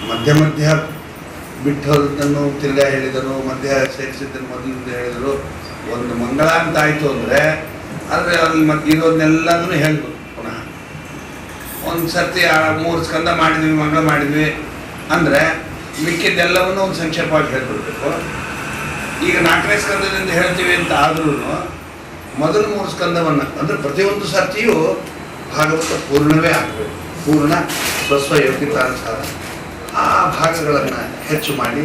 ಮಧ್ಯ ಮಧ್ಯ ಬಿಟ್ಟು ಹೋದನ್ನು ತಿರ್ಗಾ ಹೇಳಿದರು, ಮಧ್ಯ ಸೇರಿಸಿದ್ದನ್ನು ಮೊದಲಿಂದ ಹೇಳಿದರು. ಒಂದು ಮಂಗಳ ಅಂತ ಆಯಿತು ಅಂದರೆ ಆದರೆ ಅಲ್ಲಿ ಮತ್ತೆ ಇರೋದನ್ನೆಲ್ಲದನ್ನು ಹೇಳ್ಬೋದು. ಪುನಃ ಒಂದು ಸರ್ತಿ 3 ಸ್ಕಂದ ಮಾಡಿದ್ವಿ, ಮಂಗಳ ಮಾಡಿದ್ವಿ ಅಂದರೆ ಮಿಕ್ಕಿದ್ದೆಲ್ಲವನ್ನೂ ಒಂದು ಸಂಕ್ಷೇಪವಾಗಿ ಹೇಳ್ಬಿಡ್ಬೇಕು. ಈಗ 4ನೇ ಸ್ಕಂದದಿಂದ ಹೇಳ್ತೀವಿ ಅಂತ ಆದ್ರೂ ಮೊದಲು 3 ಸ್ಕಂದವನ್ನು ಅಂದರೆ ಪ್ರತಿಯೊಂದು ಸರ್ತಿಯೂ ಭಾಗವತ ಪೂರ್ಣವೇ ಆಗಬೇಕು. ಪೂರ್ಣ ಸ್ವಸ್ವ ಯೋಗ್ಯತಾನುಸಾರ ಆ ಭಾಗಗಳನ್ನು ಹೆಚ್ಚು ಮಾಡಿ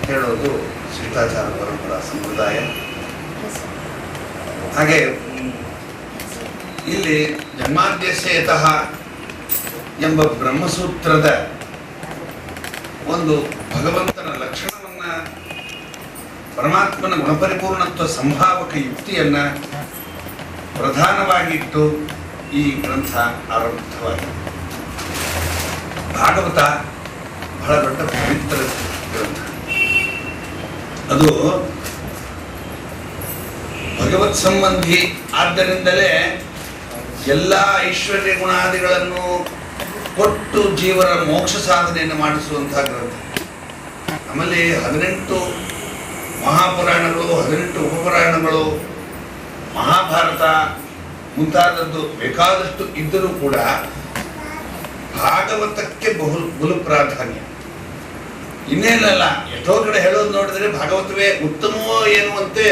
ಹೇಳೋದು ಶ್ರೀತಾಚಾರ್ಯ ಪರಂಪರಾ ಸಂಪ್ರದಾಯ. ಹಾಗೆ ಇಲ್ಲಿ ಜನ್ಮಾದ್ಯಸ್ಯತಃ ಎಂಬ ಬ್ರಹ್ಮಸೂತ್ರದ ಒಂದು ಭಗವಂತನ ಲಕ್ಷಣವನ್ನು, ಪರಮಾತ್ಮನ ಗುಣಪರಿಪೂರ್ಣತ್ವ ಸಂಭಾವಕ ಯುಕ್ತಿಯನ್ನು ಪ್ರಧಾನವಾಗಿಟ್ಟು ಈ ಗ್ರಂಥ ಆರಂಭವಾಗಿದೆ. ಭಾಗವತ ಬಹಳ ದೊಡ್ಡ ಪವಿತ್ರ ಗ್ರಂಥ. ಅದು ಭಗವತ್ ಸಂಬಂಧಿ ಆದ್ದರಿಂದಲೇ ಎಲ್ಲ ಐಶ್ವರ್ಯ ಗುಣಾದಿಗಳನ್ನು ಕೊಟ್ಟು ಜೀವನ ಮೋಕ್ಷ ಸಾಧನೆಯನ್ನು ಮಾಡಿಸುವಂತಹ ಗ್ರಂಥ. ನಮ್ಮಲ್ಲಿ 18 ಮಹಾಪುರಾಣಗಳು, 18 ಉಪಪುರಾಣಗಳು, ಮಹಾಭಾರತ ಮುಂತಾದದ್ದು ಬೇಕಾದಷ್ಟು ಇದ್ದರೂ ಕೂಡ ಭಾಗವತಕ್ಕೆ ಬಲು ಪ್ರಾಧಾನ್ಯ. ಇನ್ನೇನಲ್ಲ, ಎಷ್ಟೋ ಕಡೆ ಹೇಳೋದು ನೋಡಿದ್ರೆ ಭಾಗವತವೇ ಉತ್ತಮವೋ ಎನ್ನುವಂತೆ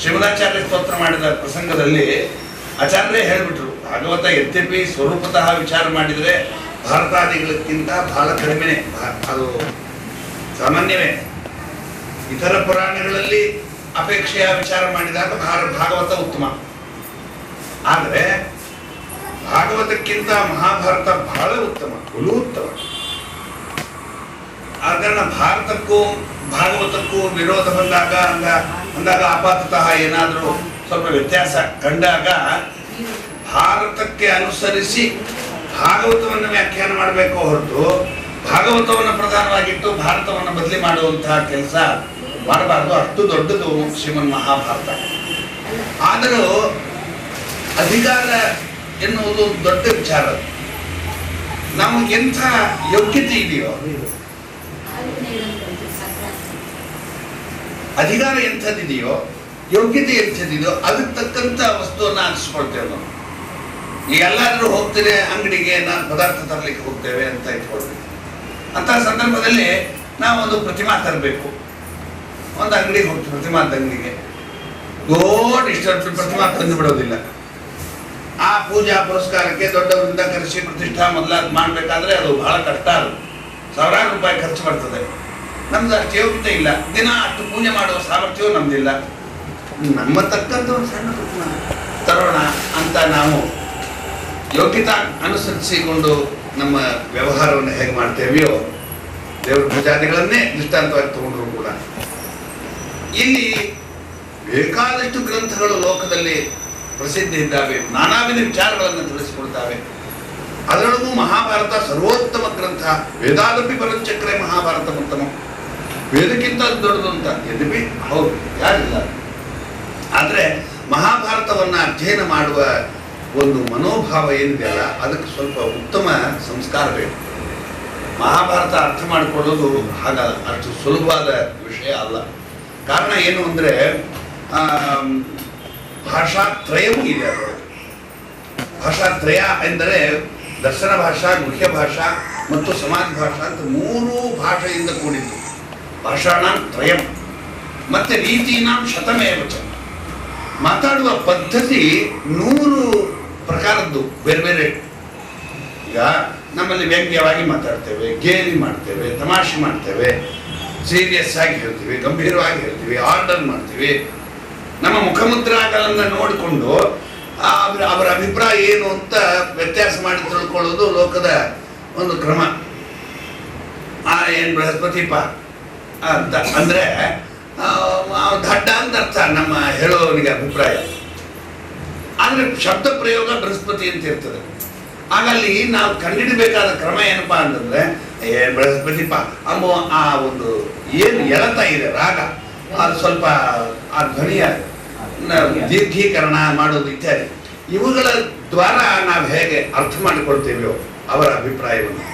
ಶ್ರೀಮದಾಚಾರ್ಯ ಸ್ತೋತ್ರ ಮಾಡಿದ ಪ್ರಸಂಗದಲ್ಲಿ ಆಚಾರ್ಯರೇ ಹೇಳಿಬಿಟ್ರು, ಭಾಗವತ ಯದ್ಯಪಿ ಸ್ವರೂಪತಃ ವಿಚಾರ ಮಾಡಿದರೆ ಭಾರತಾದಿಗಳಕ್ಕಿಂತ ಬಹಳ ಕಡಿಮೆನೆ, ಅದು ಸಾಮಾನ್ಯವೇ. ಇತರ ಪುರಾಣಗಳಲ್ಲಿ ಅಪೇಕ್ಷೆಯ ವಿಚಾರ ಮಾಡಿದಾಗ ಭಾಗವತ ಉತ್ತಮ. ಆದರೆ ಭಾಗವತಕ್ಕಿಂತ ಮಹಾಭಾರತ ಬಹಳ ಉತ್ತಮ, ಬಲು ಉತ್ತಮ. ಆ ಕಾರಣ ಭಾರತಕ್ಕೂ ಭಾಗವತಕ್ಕೂ ವಿರೋಧ ಅಂದಾಗ ಆಪಾತತಃ ಏನಾದರೂ ಸ್ವಲ್ಪ ವ್ಯತ್ಯಾಸ ಕಂಡಾಗ ಭಾರತಕ್ಕೆ ಅನುಸರಿಸಿ ಭಾಗವತವನ್ನು ವ್ಯಾಖ್ಯಾನ ಮಾಡಬೇಕು ಹೊರತು ಭಾಗವತವನ್ನು ಪ್ರಧಾನವಾಗಿಟ್ಟು ಭಾರತವನ್ನು ಬದಲಿ ಮಾಡುವಂತಹ ಕೆಲಸ ಮಾಡಬಾರ್ದು. ಅಷ್ಟು ದೊಡ್ಡದು ಶ್ರೀಮನ್ ಮಹಾಭಾರತ. ಆದರೂ ಅಧಿಕಾರ ಎನ್ನುವುದು ದೊಡ್ಡ ವಿಚಾರ. ನಮಗೆ ಎಂಥ ಯೋಗ್ಯತೆ ಇದೆಯೋ, ಅಧಿಕಾರ ಎಂಥದ್ದಿದೆಯೋ, ಯೋಗ್ಯತೆ ಎಂಥದ್ದಿದೆಯೋ ಅದಕ್ಕೆ ತಕ್ಕಂಥ ವಸ್ತುವನ್ನು ಆರಿಸ್ಕೊಳ್ತೇವೆ ನಾವು. ಈಗ ಎಲ್ಲಾದರೂ ಹೋಗ್ತೇನೆ ಅಂಗಡಿಗೆ, ನಾನು ಪದಾರ್ಥ ತರಲಿಕ್ಕೆ ಹೋಗ್ತೇವೆ ಅಂತ ಇಟ್ಕೊಳ್ಬೇಕು. ಅಂತಹ ಸಂದರ್ಭದಲ್ಲಿ ನಾವು ಒಂದು ಪ್ರತಿಮಾ ತರಬೇಕು. ಒಂದು ಅಂಗಡಿಗೆ ಹೋಗ್ತೀವಿ, ಪ್ರತಿಮಾದ ಅಂಗಡಿಗೆ ದೊಡ್ಡ ಇಷ್ಟು ಪ್ರತಿಮಾ ತಂದು ಬಿಡೋದಿಲ್ಲ. ಆ ಪೂಜಾ ಪುರಸ್ಕಾರಕ್ಕೆ ದೊಡ್ಡವರಿಂದ ಕರೆಸಿ ಪ್ರತಿಷ್ಠಾ ಮೊದಲಾದ ಮಾಡಬೇಕಾದ್ರೆ ಅದು ಬಹಳ ಕಷ್ಟ. ಅದು ಸಾವಿರಾರು ರೂಪಾಯಿ ಖರ್ಚು ಬರ್ತದೆ. ನಮ್ದು ಅಷ್ಟು ಯೋಗ್ಯತೆ ಇಲ್ಲ, ದಿನ ಅಷ್ಟು ಪೂಜೆ ಮಾಡುವ ಸಾಮರ್ಥ್ಯವೂ ನಮ್ದಿಲ್ಲ. ನಮ್ಮ ತಕ್ಕಂಥ ಒಂದು ಸಣ್ಣ ಪ್ರತಿಮಾ ತರೋಣ ಅಂತ ನಾವು ಯೋಗ್ಯತಾ ಅನುಸರಿಸಿಕೊಂಡು ನಮ್ಮ ವ್ಯವಹಾರವನ್ನು ಹೇಗೆ ಮಾಡ್ತೇವೆಯೋ, ದೇವರ ಪೂಜಾದಿಗಳನ್ನೇ ದೃಷ್ಟಾಂತವಾಗಿ ತಗೊಂಡ್ರು ಕೂಡ ಇಲ್ಲಿ ಬೇಕಾದಷ್ಟು ಗ್ರಂಥಗಳು ಲೋಕದಲ್ಲಿ ಪ್ರಸಿದ್ಧಿ ಇದ್ದಾವೆ, ನಾನಾ ವಿಧ ವಿಚಾರಗಳನ್ನು ತಿಳಿಸಿಕೊಡ್ತಾವೆ. ಅದರೊಳಗೂ ಮಹಾಭಾರತ ಸರ್ವೋತ್ತಮ ಗ್ರಂಥ. ವೇದಾದಪಿ ಪರಂಚಕ್ರೆ ಮಹಾಭಾರತ ಉತ್ತಮ. ವೇದಕ್ಕಿಂತ ದೊಡ್ಡದು ಅಂತ ಯದ್ಯಪಿ ಹೌದು, ಯಾರಿಲ್ಲ. ಆದರೆ ಮಹಾಭಾರತವನ್ನು ಅಧ್ಯಯನ ಮಾಡುವ ಒಂದು ಮನೋಭಾವ ಏನಿದೆಯಲ್ಲ, ಅದಕ್ಕೆ ಸ್ವಲ್ಪ ಉತ್ತಮ ಸಂಸ್ಕಾರ ಬೇಕು. ಮಹಾಭಾರತ ಅರ್ಥ ಮಾಡಿಕೊಳ್ಳೋದು ಹಾಗಲ್ಲ, ಅಷ್ಟು ಸುಲಭವಾದ ವಿಷಯ ಅಲ್ಲ. ಕಾರಣ ಏನು ಅಂದರೆ ಭಾಷಾತ್ರಯವೂ ಇದೆ ಅದರೊಳಗೆ. ಭಾಷಾತ್ರಯ ಎಂದರೆ ದರ್ಶನ ಭಾಷಾ, ಗುಹ್ಯ ಭಾಷಾ ಮತ್ತು ಸಮಾಜ ಭಾಷಾ ಅಂತ 3 ಭಾಷೆಯಿಂದ ಕೂಡಿದ್ದು. ಭಾಷಾಣಾಂ ತ್ರಯಂ. ಮತ್ತೆ ರೀತೀನಾಂ ಶತಮೇವ ಚ. ಮಾತಾಡುವ ಪದ್ಧತಿ 100 ಪ್ರಕಾರದ್ದು, ಬೇರೆ ಬೇರೆ. ಈಗ ನಮ್ಮಲ್ಲಿ ವ್ಯಂಗ್ಯವಾಗಿ ಮಾತಾಡ್ತೇವೆ, ಗೇಲಿ ಮಾಡ್ತೇವೆ, ತಮಾಷೆ ಮಾಡ್ತೇವೆ, ಸೀರಿಯಸ್ ಆಗಿ ಹೇಳ್ತೀವಿ, ಗಂಭೀರವಾಗಿ ಹೇಳ್ತೀವಿ, ಆರ್ಡರ್ ಮಾಡ್ತೀವಿ. ನಮ್ಮ ಮುಖಮುದ್ರಾಗಳನ್ನು ನೋಡಿಕೊಂಡು ಅವರ ಅಭಿಪ್ರಾಯ ಏನು ಅಂತ ವ್ಯತ್ಯಾಸ ಮಾಡಿ ತಿಳ್ಕೊಳ್ಳೋದು ಲೋಕದ ಒಂದು ಕ್ರಮ. ಏನು ಬೃಹಸ್ಪತಿಪ ಅಂತ ಅಂದರೆ ದಡ್ಡ ಅಂತ ಅರ್ಥ ನಮ್ಮ ಹೇಳೋವನಿಗೆ ಅಭಿಪ್ರಾಯ. ಆದರೆ ಶಬ್ದ ಪ್ರಯೋಗ ಬೃಹಸ್ಪತಿ ಅಂತ ಇರ್ತದೆ. ಹಾಗಲ್ಲಿ ನಾವು ಕಂಡುಹಿಡಬೇಕಾದ ಕ್ರಮ ಏನಪ್ಪಾ ಅಂತಂದ್ರೆ, ಬೃಹಸ್ಪತಿಪ ಅನ್ನೋ ಆ ಒಂದು ಏನು ಎಳತ ಇದೆ ರಾಗ, ಅದು ಸ್ವಲ್ಪ ಆ ಧ್ವನಿಯ ದೀರ್ಘೀಕರಣ ಮಾಡೋದು ಇತ್ಯಾದಿ, ಇವುಗಳ ದ್ವಾರ ನಾವು ಹೇಗೆ ಅರ್ಥ ಮಾಡಿಕೊಳ್ತೇವೆಯೋ ಅವರ ಅಭಿಪ್ರಾಯವನ್ನು.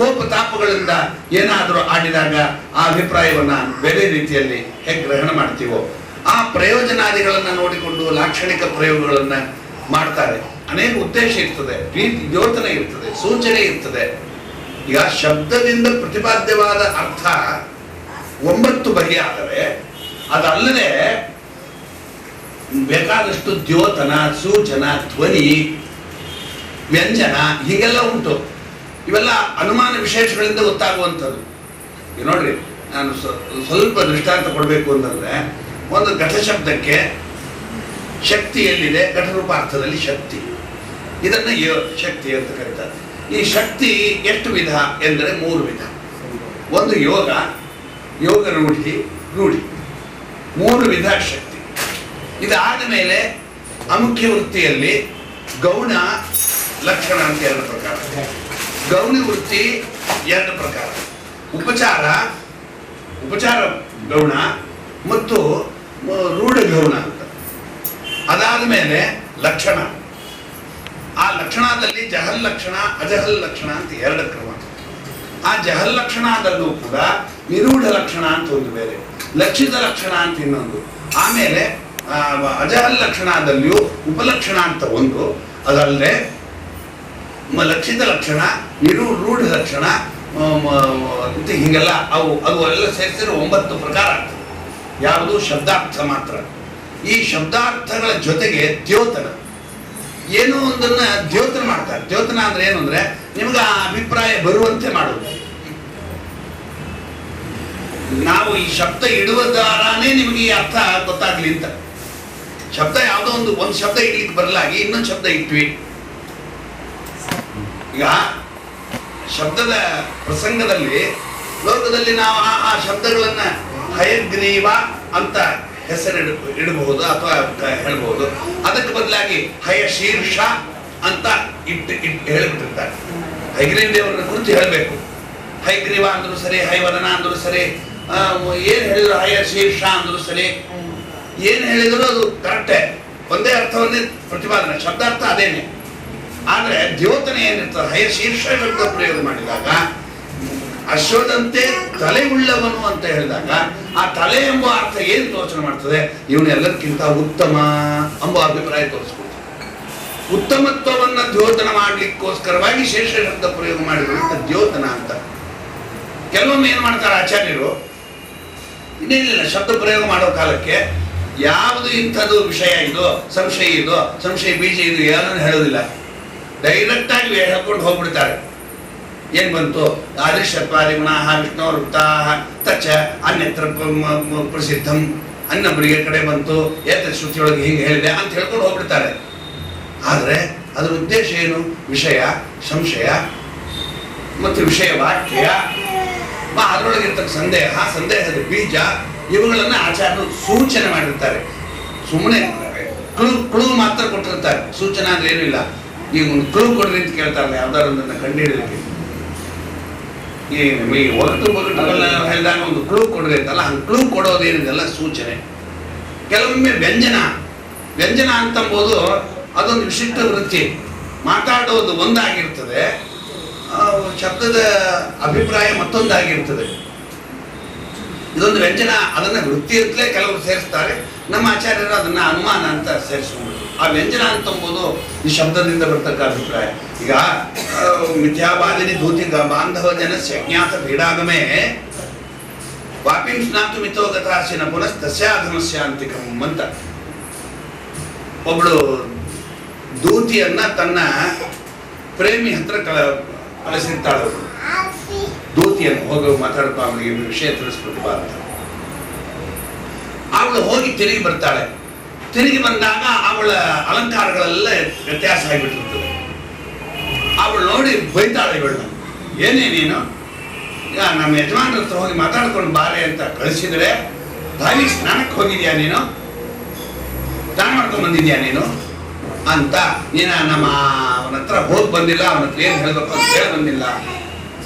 ಕೋಪ ತಾಪಗಳಿಂದ ಏನಾದರೂ ಆಡಿದಾಗ ಆ ಅಭಿಪ್ರಾಯವನ್ನ ಬೇರೆ ರೀತಿಯಲ್ಲಿ ಹೇಗೆ ಗ್ರಹಣ ಮಾಡ್ತೀವೋ ಆ ಪ್ರಯೋಜನಾದಿಗಳನ್ನ ನೋಡಿಕೊಂಡು ಲಾಕ್ಷಣಿಕ ಪ್ರಯೋಗಗಳನ್ನ ಮಾಡ್ತಾರೆ. ಅನೇಕ ಉದ್ದೇಶ ಇರ್ತದೆ, ದ್ಯೋತನೆ ಇರ್ತದೆ, ಸೂಚನೆ ಇರ್ತದೆ. ಈಗ ಶಬ್ದದಿಂದ ಪ್ರತಿಪಾದ್ಯವಾದ ಅರ್ಥ 9 ಬಗೆಯಾದರೆ ಅದಲ್ಲದೆ ಬೇಕಾದಷ್ಟು ದ್ಯೋತನ, ಸೂಚನ, ಧ್ವನಿ, ವ್ಯಂಜನ ಹೀಗೆಲ್ಲ ಉಂಟು. ಇವೆಲ್ಲ ಅನುಮಾನ ವಿಶೇಷಗಳಿಂದ ಗೊತ್ತಾಗುವಂಥದ್ದು. ಈಗ ನೋಡ್ರಿ, ನಾನು ಸ್ವಲ್ಪ ದೃಷ್ಟಾಂತ ಕೊಡಬೇಕು ಅಂತಂದ್ರೆ, ಒಂದು ಘಟ ಶಬ್ದಕ್ಕೆ ಶಕ್ತಿ ಎಲ್ಲಿದೆ, ಘಟರೂಪಾರ್ಥದಲ್ಲಿ ಶಕ್ತಿ, ಇದನ್ನ ಶಕ್ತಿ ಅಂತ ಕರೀತಾರೆ. ಈ ಶಕ್ತಿ ಎಷ್ಟು ವಿಧ ಎಂದರೆ 3 ವಿಧ. ಒಂದು ಯೋಗ, ಯೋಗ ರೂಢಿ, 3 ವಿಧ ಶಕ್ತಿ. ಇದಾದ ಮೇಲೆ ಅಮುಖ್ಯ ವೃತ್ತಿಯಲ್ಲಿ ಗೌಣ, ಲಕ್ಷಣ ಅಂತ 2 ಪ್ರಕಾರ. ಗೌಣ ವೃತ್ತಿ 2 ಪ್ರಕಾರ. ಉಪಚಾರ ಗೌಣ ಮತ್ತು ರೂಢ ಗೌಣ ಅಂತ. ಅದಾದ ಮೇಲೆ ಲಕ್ಷಣ. ಆ ಲಕ್ಷಣದಲ್ಲಿ ಜಹಲ್ ಲಕ್ಷಣ, ಅಜಹಲ್ ಲಕ್ಷಣ ಅಂತ 2 ಕ್ರಮ. ಆ ಜಹಲ್ ಲಕ್ಷಣದಲ್ಲೂ ಕೂಡ ನಿರೂಢ ಲಕ್ಷಣ ಅಂತ ಒಂದು ಬೇರೆ, ಲಕ್ಷಿತ ಲಕ್ಷಣ ಅಂತ ಇನ್ನೊಂದು, ಆಮೇಲೆ ಅಜಹಲ್ ಲಕ್ಷಣದಲ್ಲಿಯೂ ಉಪಲಕ್ಷಣ ಅಂತ ಒಂದು, ಅದಲ್ಲದೆ ಲಕ್ಷಿತ ಲಕ್ಷಣ, ರೂಢ ಲಕ್ಷಣ ಅಂತ ಹೀಗೆಲ್ಲ ಅದು ಎಲ್ಲ ಸೇರಿಸಿದ್ರೆ 9 ಪ್ರಕಾರ ಆಗ್ತದೆ. ಯಾವುದು ಶಬ್ದಾರ್ಥ ಮಾತ್ರ. ಈ ಶಬ್ದಾರ್ಥಗಳ ಜೊತೆಗೆ ದ್ಯೋತನ, ಏನೋ ಒಂದನ್ನ ದ್ಯೋತನ ಮಾಡ್ತಾರೆ. ದ್ಯೋತನ ಅಂದ್ರೆ ಏನು ಅಂದ್ರೆ ನಿಮ್ಗೆ ಆ ಅಭಿಪ್ರಾಯ ಬರುವಂತೆ ಮಾಡೋದು. ನಾವು ಈ ಶಬ್ದ ಇಡುವ ದ್ವಾರಾನೇ ನಿಮಗೆ ಈ ಅರ್ಥ ಗೊತ್ತಾಗ್ಲಿ ಅಂತ. ಶಬ್ದ ಯಾವುದೋ ಒಂದು ಶಬ್ದ ಇಡ್ಲಿಕ್ಕೆ ಬರಲಾಗಿ ಇನ್ನೊಂದು ಶಬ್ದ ಇಟ್ವಿ. ಈಗ ಶಬ್ದದ ಪ್ರಸಂಗದಲ್ಲಿ ಲೋಕದಲ್ಲಿ ನಾವು ಆ ಶಬ್ದಗಳನ್ನ ಹಯಗ್ರೀವ ಅಂತ ಹೆಸರು ಇಡಬಹುದು ಅಥವಾ ಹೇಳಬಹುದು. ಅದಕ್ಕೆ ಬದಲಾಗಿ ಹಯ ಶೀರ್ಷ ಅಂತ ಇಟ್ಟು ಹೇಳಿಬಿಟ್ಟಿರ್ತಾರೆ. ಹೈಗ್ರೀವ ದೇವರನ್ನ ಕುರಿತು ಹೇಳಬೇಕು. ಹೈಗ್ರೀವ ಅಂದ್ರು ಸರಿ, ಹೈವದನ ಅಂದ್ರು ಸರಿ, ಏನ್ ಹೇಳಿದ್ರು ಹಯ ಶೀರ್ಷ ಅಂದ್ರು ಸರಿ, ಏನ್ ಹೇಳಿದ್ರು ಅದು ಕರೆಕ್ಟೇ, ಒಂದೇ ಅರ್ಥವನ್ನೇ ಪ್ರತಿಪಾದನೆ, ಶಬ್ದಾರ್ಥ ಅದೇನೆ. ಆದ್ರೆ ದ್ಯೋತನೆ ಏನಿರ್ತದೆ, ಹಯ ಶೀರ್ಷ ಶಬ್ದ ಪ್ರಯೋಗ ಮಾಡಿದಾಗ ಅಶ್ವದಂತೆ ತಲೆ ಉಳ್ಳವನು ಅಂತ ಹೇಳಿದಾಗ ಆ ತಲೆ ಎಂಬ ಅರ್ಥ ಏನು ತೋಚನೆ ಮಾಡ್ತದೆ, ಇವನು ಎಲ್ಲಕ್ಕಿಂತ ಉತ್ತಮ ಎಂಬ ಅಭಿಪ್ರಾಯ ತೋರಿಸ್ಕೊಳ್ತದೆ. ಉತ್ತಮತ್ವವನ್ನ ದ್ಯೋತನ ಮಾಡ್ಲಿಕ್ಕೋಸ್ಕರವಾಗಿ ಶೇಷ ಶಬ್ದ ಪ್ರಯೋಗ ಮಾಡಿರುವಂತ ದ್ಯೋತನ ಅಂತ. ಕೆಲವೊಮ್ಮೆ ಏನ್ ಮಾಡ್ತಾರೆ ಆಚಾರ್ಯರು, ಇನ್ನೇನಿಲ್ಲ ಶಬ್ದ ಪ್ರಯೋಗ ಮಾಡೋ ಕಾಲಕ್ಕೆ ಯಾವುದು ಇಂಥದ್ದು ವಿಷಯ ಇದು, ಸಂಶಯ ಇದು, ಸಂಶಯ ಬೀಜ ಇದು ಏನನ್ನು ಹೇಳೋದಿಲ್ಲ, ಡೈರೆಕ್ಟ್ ಆಗಿ ಹೇಳ್ಕೊಂಡು ಹೋಗ್ಬಿಡ್ತಾರೆ. ಏನ್ ಬಂತು, ಆದಿಶ್ಯತ್ವಾದಿ ಗುಣಾಹ ವಿಷ್ಣುವೃತ್ತಾಹ ತಚ್ಚ ಅನ್ಯತ್ರ ಪ್ರಸಿದ್ಧಂ, ಅನ್ನೊಬ್ಬರಿಗೆ ಕಡೆ ಬಂತು, ಏತ ಶ್ರುತಿಯೊಳಗೆ ಹಿಂಗೆ ಹೇಳಿದೆ ಅಂತ ಹೇಳ್ಕೊಂಡು ಹೋಗ್ಬಿಡ್ತಾರೆ. ಆದ್ರೆ ಅದರ ಉದ್ದೇಶ ಏನು, ವಿಷಯ, ಸಂಶಯ ಮತ್ತು ವಿಷಯ ವಾಕ್ಯ, ಅದರೊಳಗಿರ್ತಕ್ಕ ಸಂದೇಹದ ಬೀಜ, ಇವುಗಳನ್ನ ಆಚಾರ್ಯರು ಸೂಚನೆ ಮಾಡಿರ್ತಾರೆ. ಸುಮ್ಮನೆ ಕ್ಲೂ ಮಾತ್ರ ಕೊಟ್ಟಿರ್ತಾರೆ, ಸೂಚನೆ ಅಂದ್ರೆ ಏನೂ ಇಲ್ಲ. ಈಗ ಒಂದು ಕ್ಲೂ ಕೊಡ್ರಿ ಅಂತ ಕೇಳ್ತಾರಲ್ಲ, ಯಾವ್ದಾರೊಂದನ್ನ ಕಂಡುಹಿಡಿಯಲಿಕ್ಕೆ. ಈ ಒಟ್ಟು ಬೊಗಟುಗಳನ್ನ ಹೇಳಿದಾಗ ಒಂದು ಕ್ಲೂ ಕೊಡ್ರಿ ಅಂತಲ್ಲ, ಹಂಗೆ ಕ್ಲೂ ಕೊಡೋದೇನಿದೆಲ್ಲ ಸೂಚನೆ. ಕೆಲವೊಮ್ಮೆ ವ್ಯಂಜನ ಅಂತಂಬೋದು ಅದೊಂದು ವಿಶಿಷ್ಟ ವೃತ್ತಿ. ಮಾತಾಡೋದು ಒಂದಾಗಿರ್ತದೆ, ಶಬ್ದದ ಅಭಿಪ್ರಾಯ ಮತ್ತೊಂದಾಗಿರ್ತದೆ. ಇದೊಂದು ವ್ಯಂಜನ, ಅದನ್ನ ವೃತ್ತಿ ಅಂತಲೇ ಕೆಲವರು ಸೇರಿಸ್ತಾರೆ. ನಮ್ಮ ಆಚಾರ್ಯರು ಅದನ್ನ ಅನುಮಾನ ಅಂತ ಸೇರಿಸ್ಕೊಂಡ್ರು. ಆ ವ್ಯಂಜನ ಅಂತಂಬೋದು ಈ ಶಬ್ದದಿಂದ ಬರ್ತಕ್ಕ ಅಭಿಪ್ರಾಯ. ಈಗ ಮಿಥ್ಯಾವಾದಿನಿ ಧೂತಿ ಬಾಂಧವ ಜನಸ್ಯ ಅಜ್ಞಾತ ಪೀಡಾಗಮೇ ವಾಪಿಂ ಸ್ನಾತು ಮಿಥೋ ಗತಾಶಿನ ಪುನಃ ತಸ್ಯಾಧಮಸ್ಯ ಅಂತಿಕಂ ಅಂತ. ಒಬ್ಳು ದೂತಿಯನ್ನ ತನ್ನ ಪ್ರೇಮಿ ಹತ್ರ ಕಳಿಸಿರ್ತಾಳು. ದೂತಿಯನ್ನು ಹೋಗಿ ಮಾತಾಡ್ಕೊ, ಅವಳಿಗೆ ವಿಷಯ ತಿಳಿಸ್ಬಿಟ್ಟು ಬಾ ಅಂತ. ಅವಳು ಹೋಗಿ ತಿರುಗಿ ಬರ್ತಾಳೆ. ತಿರುಗಿ ಬಂದಾಗ ಅವಳ ಅಲಂಕಾರಗಳೆಲ್ಲ ವ್ಯತ್ಯಾಸ ಆಗಿಬಿಟ್ಟಿರ್ತದೆ. ಅವಳು ನೋಡಿ ಬೈತಾಳೆ ಇವಳನ್ನ, ಏನೇ ನೀನು ಈಗ ನಮ್ಮ ಯಜಮಾನ್ರ ಹತ್ರ ಹೋಗಿ ಮಾತಾಡ್ಕೊಂಡು ಬಾರೆ ಅಂತ ಕಳಿಸಿದ್ರೆ ಬಾವಿ ಸ್ನಾನಕ್ಕೆ ಹೋಗಿದ್ಯಾ ನೀನು, ಸ್ನಾನ ಮಾಡ್ಕೊಂಡು ಬಂದಿದ್ಯಾ ನೀನು ಅಂತ, ನೀನು ಅವನ ಹತ್ರ ಹೋಗಿ ಬಂದಿಲ್ಲ, ಅವನ ಹತ್ರ ಏನು ಹೇಳ್ಬೇಕು ಅಂತ ಹೇಳಿ ಬಂದಿಲ್ಲ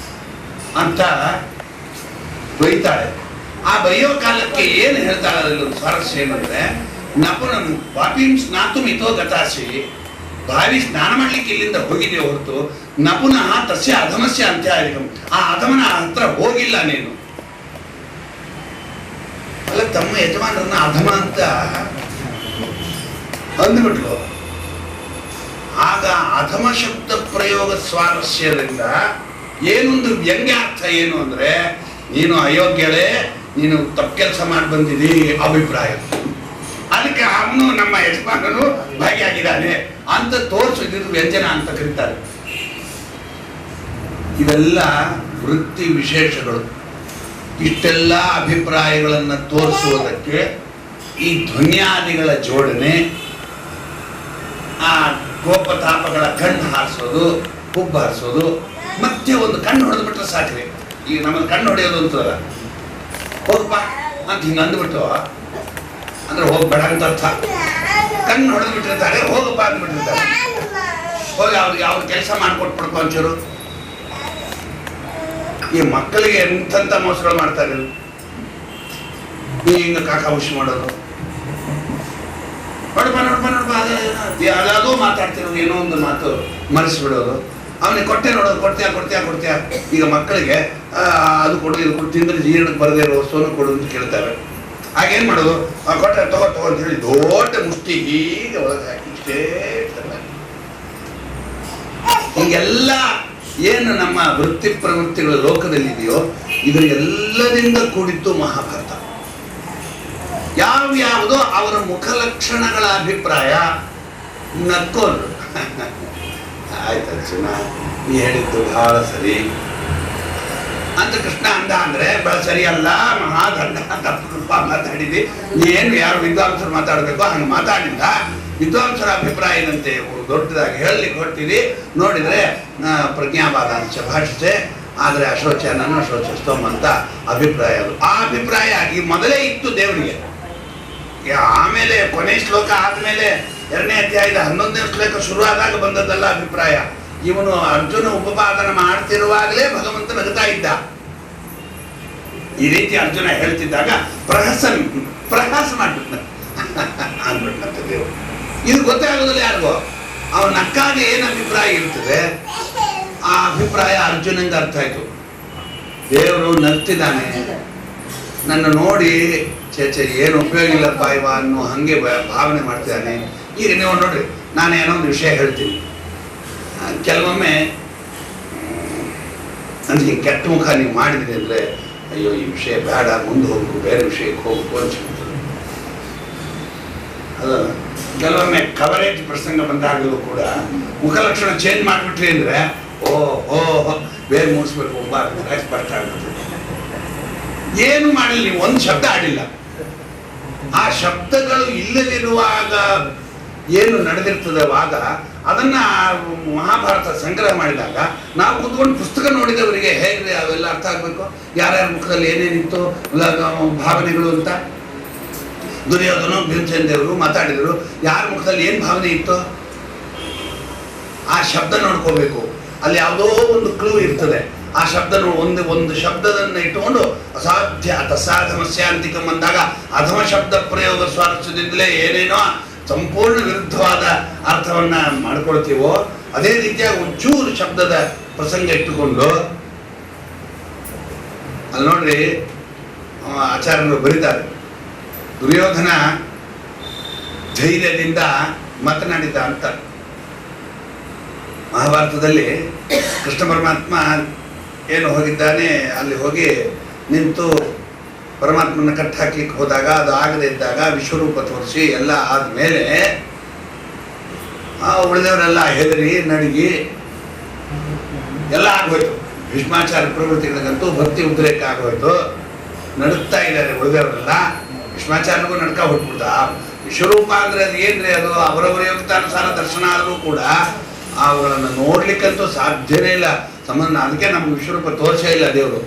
ಅಂತ ಬೈತಾಳೆ. ಆ ಬೈಯೋ ಕಾಲಕ್ಕೆ ಏನು ಹೇಳ್ತಾಳೆ, ಅದರಲ್ಲಿ ಒಂದು ಸ್ವಾರಸ್ಯ ಏನಂದ್ರೆ, ವಾಪಿಂ ಸ್ನಾತು ಮಿಥೋ ಗತಾಶಿ, ಬಾವಿ ಸ್ನಾನ ಮಾಡ್ಲಿಕ್ಕೆ ಇಲ್ಲಿಂದ ಹೋಗಿದೆಯೋ ಹೊರತು ನ ಪುನಃ ತಸ್ಯ ಅಧಮಸ್ಯ ಅಂತ್ಯಾಧಿಕಂ. ಆ ಅಧಮನ ಹತ್ರ ಹೋಗಿಲ್ಲ ನೀನು. ಅಲ್ಲ, ತಮ್ಮ ಯಜಮಾನರನ್ನ ಅಧಮ ಅಂತ ಅಂದ್ಬಿಟ್ಲು. ಆಗ ಅಧಮ ಶಬ್ದ ಪ್ರಯೋಗ ಸ್ವಾರಸ್ಯದಿಂದ ಏನೊಂದು ವ್ಯಂಗ್ಯಾರ್ಥ ಏನು ಅಂದ್ರೆ, ನೀನು ಅಯೋಗ್ಯಳೇ, ನೀನು ತಪ್ಪು ಕೆಲಸ ಮಾಡಿ ಬಂದಿದ್ದೀ ಅಭಿಪ್ರಾಯ. ಅದಕ್ಕೆ ಅವನು ನಮ್ಮ ಯಜಮಾನನು ಭಾಗಿಯಾಗಿದ್ದಾನೆ ಅಂತ ತೋರಿಸಿದ್ದು ವ್ಯಂಜನ ಅಂತ ಕರೀತಾರೆ. ಇವೆಲ್ಲ ವೃತ್ತಿ ವಿಶೇಷಗಳು. ಇಷ್ಟೆಲ್ಲ ಅಭಿಪ್ರಾಯಗಳನ್ನು ತೋರಿಸುವುದಕ್ಕೆ ಈ ಧ್ವನ್ಯಾದಿಗಳ ಜೋಡಣೆ, ಆ ಕೋಪತಾಪಗಳ ಕಣ್ಣು ಹಾರಿಸೋದು, ಹುಬ್ಬು ಹಾರಿಸೋದು, ಮತ್ತೆ ಒಂದು ಕಣ್ಣು ಹೊಡೆದ್ಬಿಟ್ರೆ ಸಾಕ್ರಿ. ಈಗ ನಮ್ಮಲ್ಲಿ ಕಣ್ಣು ಹೊಡೆಯೋದು ಅಂತಲ್ಲ, ಹೋಗಪ್ಪ ಅಂತ ಹಿಂಗೆ ಅಂದ್ಬಿಟ್ಟು ಅಂದ್ರೆ ಹೋಗ್ಬೇಡ ಅಂತ ಅರ್ಥ. ಕಣ್ಣು ಹೊಡೆದ್ಬಿಟ್ಟಿರ್ತಾರೆ, ಹೋಗಪ್ಪ ಅಂದ್ಬಿಟ್ಟಿರ್ತಾರೆ. ಹೋಗಿ ಅವ್ರ ಕೆಲಸ ಮಾಡಿಕೊಟ್ಬಿಡ್ಕೊ ಒಂಚೂರು. ಈ ಮಕ್ಕಳಿಗೆ ಎಂಥ ಮೋಸಗಳು ಮಾಡ್ತಾರೆ. ಹಿಂಗ ಕಾಕ ಹುಷಿ ಮಾಡೋದು, ನೋಡಪ್ಪ ನೋಡಪ್ಪ ನೋಡಪ್ಪ ಅದಾದೋ ಮಾತಾಡ್ತಿರೋ ಏನೋ ಒಂದು ಮಾತು ಮರೆಸಿಬಿಡೋದು. ಅವನಿಗೆ ಕೊಟ್ಟೆ ನೋಡೋದು, ಕೊಡ್ತೀಯಾ ಕೊಡ್ತೀಯಾ ಕೊಡ್ತೀಯಾ. ಈಗ ಮಕ್ಕಳಿಗೆ ಅದು ಕೊಡು ಇದು ಕೊಡು, ತಿಂದ್ರೆ ಜೀರ್ಣಕ್ಕೆ ಬರದೇ ಇರೋ ವಸ್ತುವನ್ನು ಕೊಡು ಅಂತ ಕೇಳ್ತಾರೆ. ಆಗೇನು ಮಾಡೋದು, ಕೊಟ್ಟೆ ತಗೋ ಅಂತ ಹೇಳಿ ದೊಡ್ಡ ಮುಷ್ಟಿ ಹೀಗೆ ಒಳಗೆ ಹಾಕಿ ಇಷ್ಟೇ ಇರ್ತಾರೆ. ಹೀಗೆಲ್ಲ ಏನು ನಮ್ಮ ವೃತ್ತಿ ಪ್ರವೃತ್ತಿಗಳ ಲೋಕದಲ್ಲಿದೆಯೋ ಇದರ ಎಲ್ಲದಿಂದ ಕೂಡಿತ್ತು ಮಹಾಭಾರತ. ಯಾವ್ಯಾವುದೋ ಅವರ ಮುಖಲಕ್ಷಣಗಳ ಅಭಿಪ್ರಾಯ ನಕ್ಕೊಂಡು ಆಯ್ತು ಅರ್ಜುನ, ನೀ ಹೇಳಿದ್ದು ಬಹಳ ಸರಿ ಅಂತ ಕೃಷ್ಣ ಅಂದ. ಅಂದ್ರೆ ಬಹಳ ಸರಿ ಅಲ್ಲ, ಮಹಾದಂಡ ತಪ್ಪ ಮಾತಾಡಿದಿ. ನೀನು ಯಾರು ವಿದ್ವಾಂಸರು ಮಾತಾಡಬೇಕು ಹಂಗೆ ಮಾತಾಡಿಲ್ಲ. ವಿದ್ವಾಂಸರ ಅಭಿಪ್ರಾಯ ಏನಂತೆ ದೊಡ್ಡದಾಗಿ ಹೇಳಲಿಕ್ಕೆ ಹೊರಟಿದಿ. ನೋಡಿದ್ರೆ ಪ್ರಜ್ಞಾವಾದ ಅಂತ ಭಾಷಿಸೆ, ಆದರೆ ಅಶೋಚ ನನ್ನ ಶೋಚಿಸ್ತೋಮ್ ಅಂತ ಅಭಿಪ್ರಾಯ. ಅದು ಆ ಅಭಿಪ್ರಾಯ ಆಗಿ ಮೊದಲೇ ಇತ್ತು ದೇವರಿಗೆ. ಆಮೇಲೆ ಕೊನೆ ಶ್ಲೋಕ ಆದ್ಮೇಲೆ 2ನೇ ಅಧ್ಯಾಯದ 11ನೇ ಶ್ಲೋಕ ಶುರುವಾದಾಗ ಬಂದದ್ದಲ್ಲ ಅಭಿಪ್ರಾಯ. ಇವನು ಅರ್ಜುನ ಉಪಪಾದನ ಮಾಡ್ತಿರುವಾಗಲೇ ಭಗವಂತ ನಗುತ್ತಾ ಇದ್ದ. ಈ ರೀತಿ ಅರ್ಜುನ ಹೇಳ್ತಿದ್ದಾಗ ಪ್ರಹಾಸ ಮಾಡ್ಬಿಟ್ಟ ಅಂದ್ಬಿಟ್ಟಂತೆ ದೇವರು. ಇದು ಗೊತ್ತೇ ಆಗೋದಿಲ್ಲ ಯಾರಿಗೋ. ಅವನ ನಕ್ಕಾಗ ಏನು ಅಭಿಪ್ರಾಯ ಇರ್ತದೆ ಆ ಅಭಿಪ್ರಾಯ ಅರ್ಜುನಂಗೆ ಅರ್ಥ ಆಯ್ತು. ದೇವರು ನಗ್ತಿದ್ದಾನೆ, ನನ್ನ ನೋಡಿ ಚೇಚೆ ಏನು ಉಪಯೋಗ ಇಲ್ಲಪ್ಪ ಇವ ಅನ್ನೋ ಹಂಗೆ ಭಾವನೆ ಮಾಡ್ತಿದ್ದಾನೆ. ಈಗ ನೀವು ನೋಡ್ರಿ, ನಾನು ಏನೋ ಒಂದು ವಿಷಯ ಹೇಳ್ತೀನಿ, ಕೆಲವೊಮ್ಮೆ ನನಗೆ ಕೆಟ್ಟ ಮುಖ ನೀವು ಮಾಡಿದ್ರಿ ಅಂದರೆ ಅಯ್ಯೋ ಈ ವಿಷಯ ಬೇಡ, ಮುಂದೆ ಹೋಗ್ಬೇಕು, ಬೇರೆ ವಿಷಯಕ್ಕೆ ಹೋಗ್ಬೇಕು ಅನ್ಸ್ಬಿಡ್ತದೆ. ಅದು ಕೆಲವೊಮ್ಮೆ ಕವರೇಜ್ ಪ್ರಸಂಗ ಬಂದಾಗಲೂ ಕೂಡ ಮುಖಲಕ್ಷಣ ಚೇಂಜ್ ಮಾಡಿಬಿಟ್ರಿ ಅಂದರೆ ಬೇರೆ ಮುಗಿಸ್ಬೇಕು ಹೋಗ್ಬಾರ್ದು ಸ್ಪಷ್ಟ ಆಗ್ತದೆ. ಏನು ಮಾಡಿಲ್ಲ, ನೀವು ಒಂದು ಶಬ್ದ ಆಡಿಲ್ಲ. ಆ ಶಬ್ದಗಳು ಇಲ್ಲದಿರುವಾಗ ಏನು ನಡೆದಿರ್ತದೆ ವಾದ, ಅದನ್ನ ಮಹಾಭಾರತ ಸಂಗ್ರಹ ಮಾಡಿದಾಗ ನಾವು ಕುತ್ಕೊಂಡು ಪುಸ್ತಕ ನೋಡಿದವರಿಗೆ ಹೇಗೆ ಅವೆಲ್ಲ ಅರ್ಥ ಆಗ್ಬೇಕು, ಯಾರ್ಯಾರ ಮುಖದಲ್ಲಿ ಏನೇನಿತ್ತು ಭಾವನೆಗಳು ಅಂತ. ದುರ್ಯೋಧನ ಭೀಮಸೇನ ದೇವರು ಮಾತಾಡಿದರು, ಯಾರ ಮುಖದಲ್ಲಿ ಏನು ಭಾವನೆ ಇತ್ತು ಆ ಶಬ್ದ ನೋಡ್ಕೋಬೇಕು. ಅಲ್ಲಿ ಯಾವುದೋ ಒಂದು ಕ್ಲೂ ಇರ್ತದೆ. ಆ ಶಬ್ದ ಒಂದು ಶಬ್ದದನ್ನ ಇಟ್ಟುಕೊಂಡು ಅಸಾಧ್ಯ ತಸಾಧಮಸ್ಯಾಂತಿಕಂ ಅಂದಾಗ ಅಧಮ ಶಬ್ದ ಪ್ರಯೋಗ ಸ್ವಾರಸ್ಯದಿಂದಲೇ ಏನೇನೋ ಸಂಪೂರ್ಣ ವಿರುದ್ಧವಾದ ಅರ್ಥವನ್ನ ಮಾಡ್ಕೊಳ್ತೀವೋ ಅದೇ ರೀತಿಯಾಗಿ ಒಂಚೂರು ಶಬ್ದದ ಪ್ರಸಂಗ ಇಟ್ಟುಕೊಂಡು ಅಲ್ಲಿ ನೋಡ್ರಿ ಆಚಾರ್ಯರು ಬರೀತಾರೆ, ದುರ್ಯೋಧನ ಧೈರ್ಯದಿಂದ ಮಾತನಾಡಿದ ಅಂತ. ಮಹಾಭಾರತದಲ್ಲಿ ಕೃಷ್ಣ ಪರಮಾತ್ಮ ಏನು ಹೋಗಿದ್ದಾನೆ, ಅಲ್ಲಿ ಹೋಗಿ ನಿಂತು ಪರಮಾತ್ಮನ ಕಟ್ಟ ಹಾಕ್ಲಿಕ್ಕೆ ಹೋದಾಗ ಅದು ಆಗದೆ ಇದ್ದಾಗ ವಿಶ್ವರೂಪ ತೋರಿಸಿ ಎಲ್ಲ ಆದ್ಮೇಲೆ ಉಳಿದವರೆಲ್ಲ ಹೆದರಿ ನಡುಗಿ ಎಲ್ಲ ಆಗೋಯ್ತು. ಭೀಷ್ಮಾಚಾರ್ಯ ಪ್ರವೃತ್ತಿಗಳಿಗಂತೂ ಭಕ್ತಿ ಉದ್ರೇಕ ಆಗೋಯ್ತು, ನಡುಕ್ತಾ ಇದ್ದಾರೆ ಉಳಿದವರೆಲ್ಲ. ಭೀಷ್ಮಾಚಾರ್ಯರಿಗೂ ನಡ್ಕ ಹೊಟ್ಬಿಡ್ತ. ವಿಶ್ವರೂಪ ಅಂದ್ರೆ ಅದು ಏನ್ರಿ, ಅದು ಅವರವರ ಯೋಗ್ಯತಾನುಸಾರ ದರ್ಶನ ಆದರೂ ಕೂಡ ಅವುಗಳನ್ನು ನೋಡ್ಲಿಕ್ಕಂತೂ ಸಾಧ್ಯನೇ ಇಲ್ಲ ಸಂಬಂಧ. ಅದಕ್ಕೆ ನಮ್ಗೆ ವಿಶ್ವರೂಪ ತೋರಿಸೇ ಇಲ್ಲ ದೇವರು.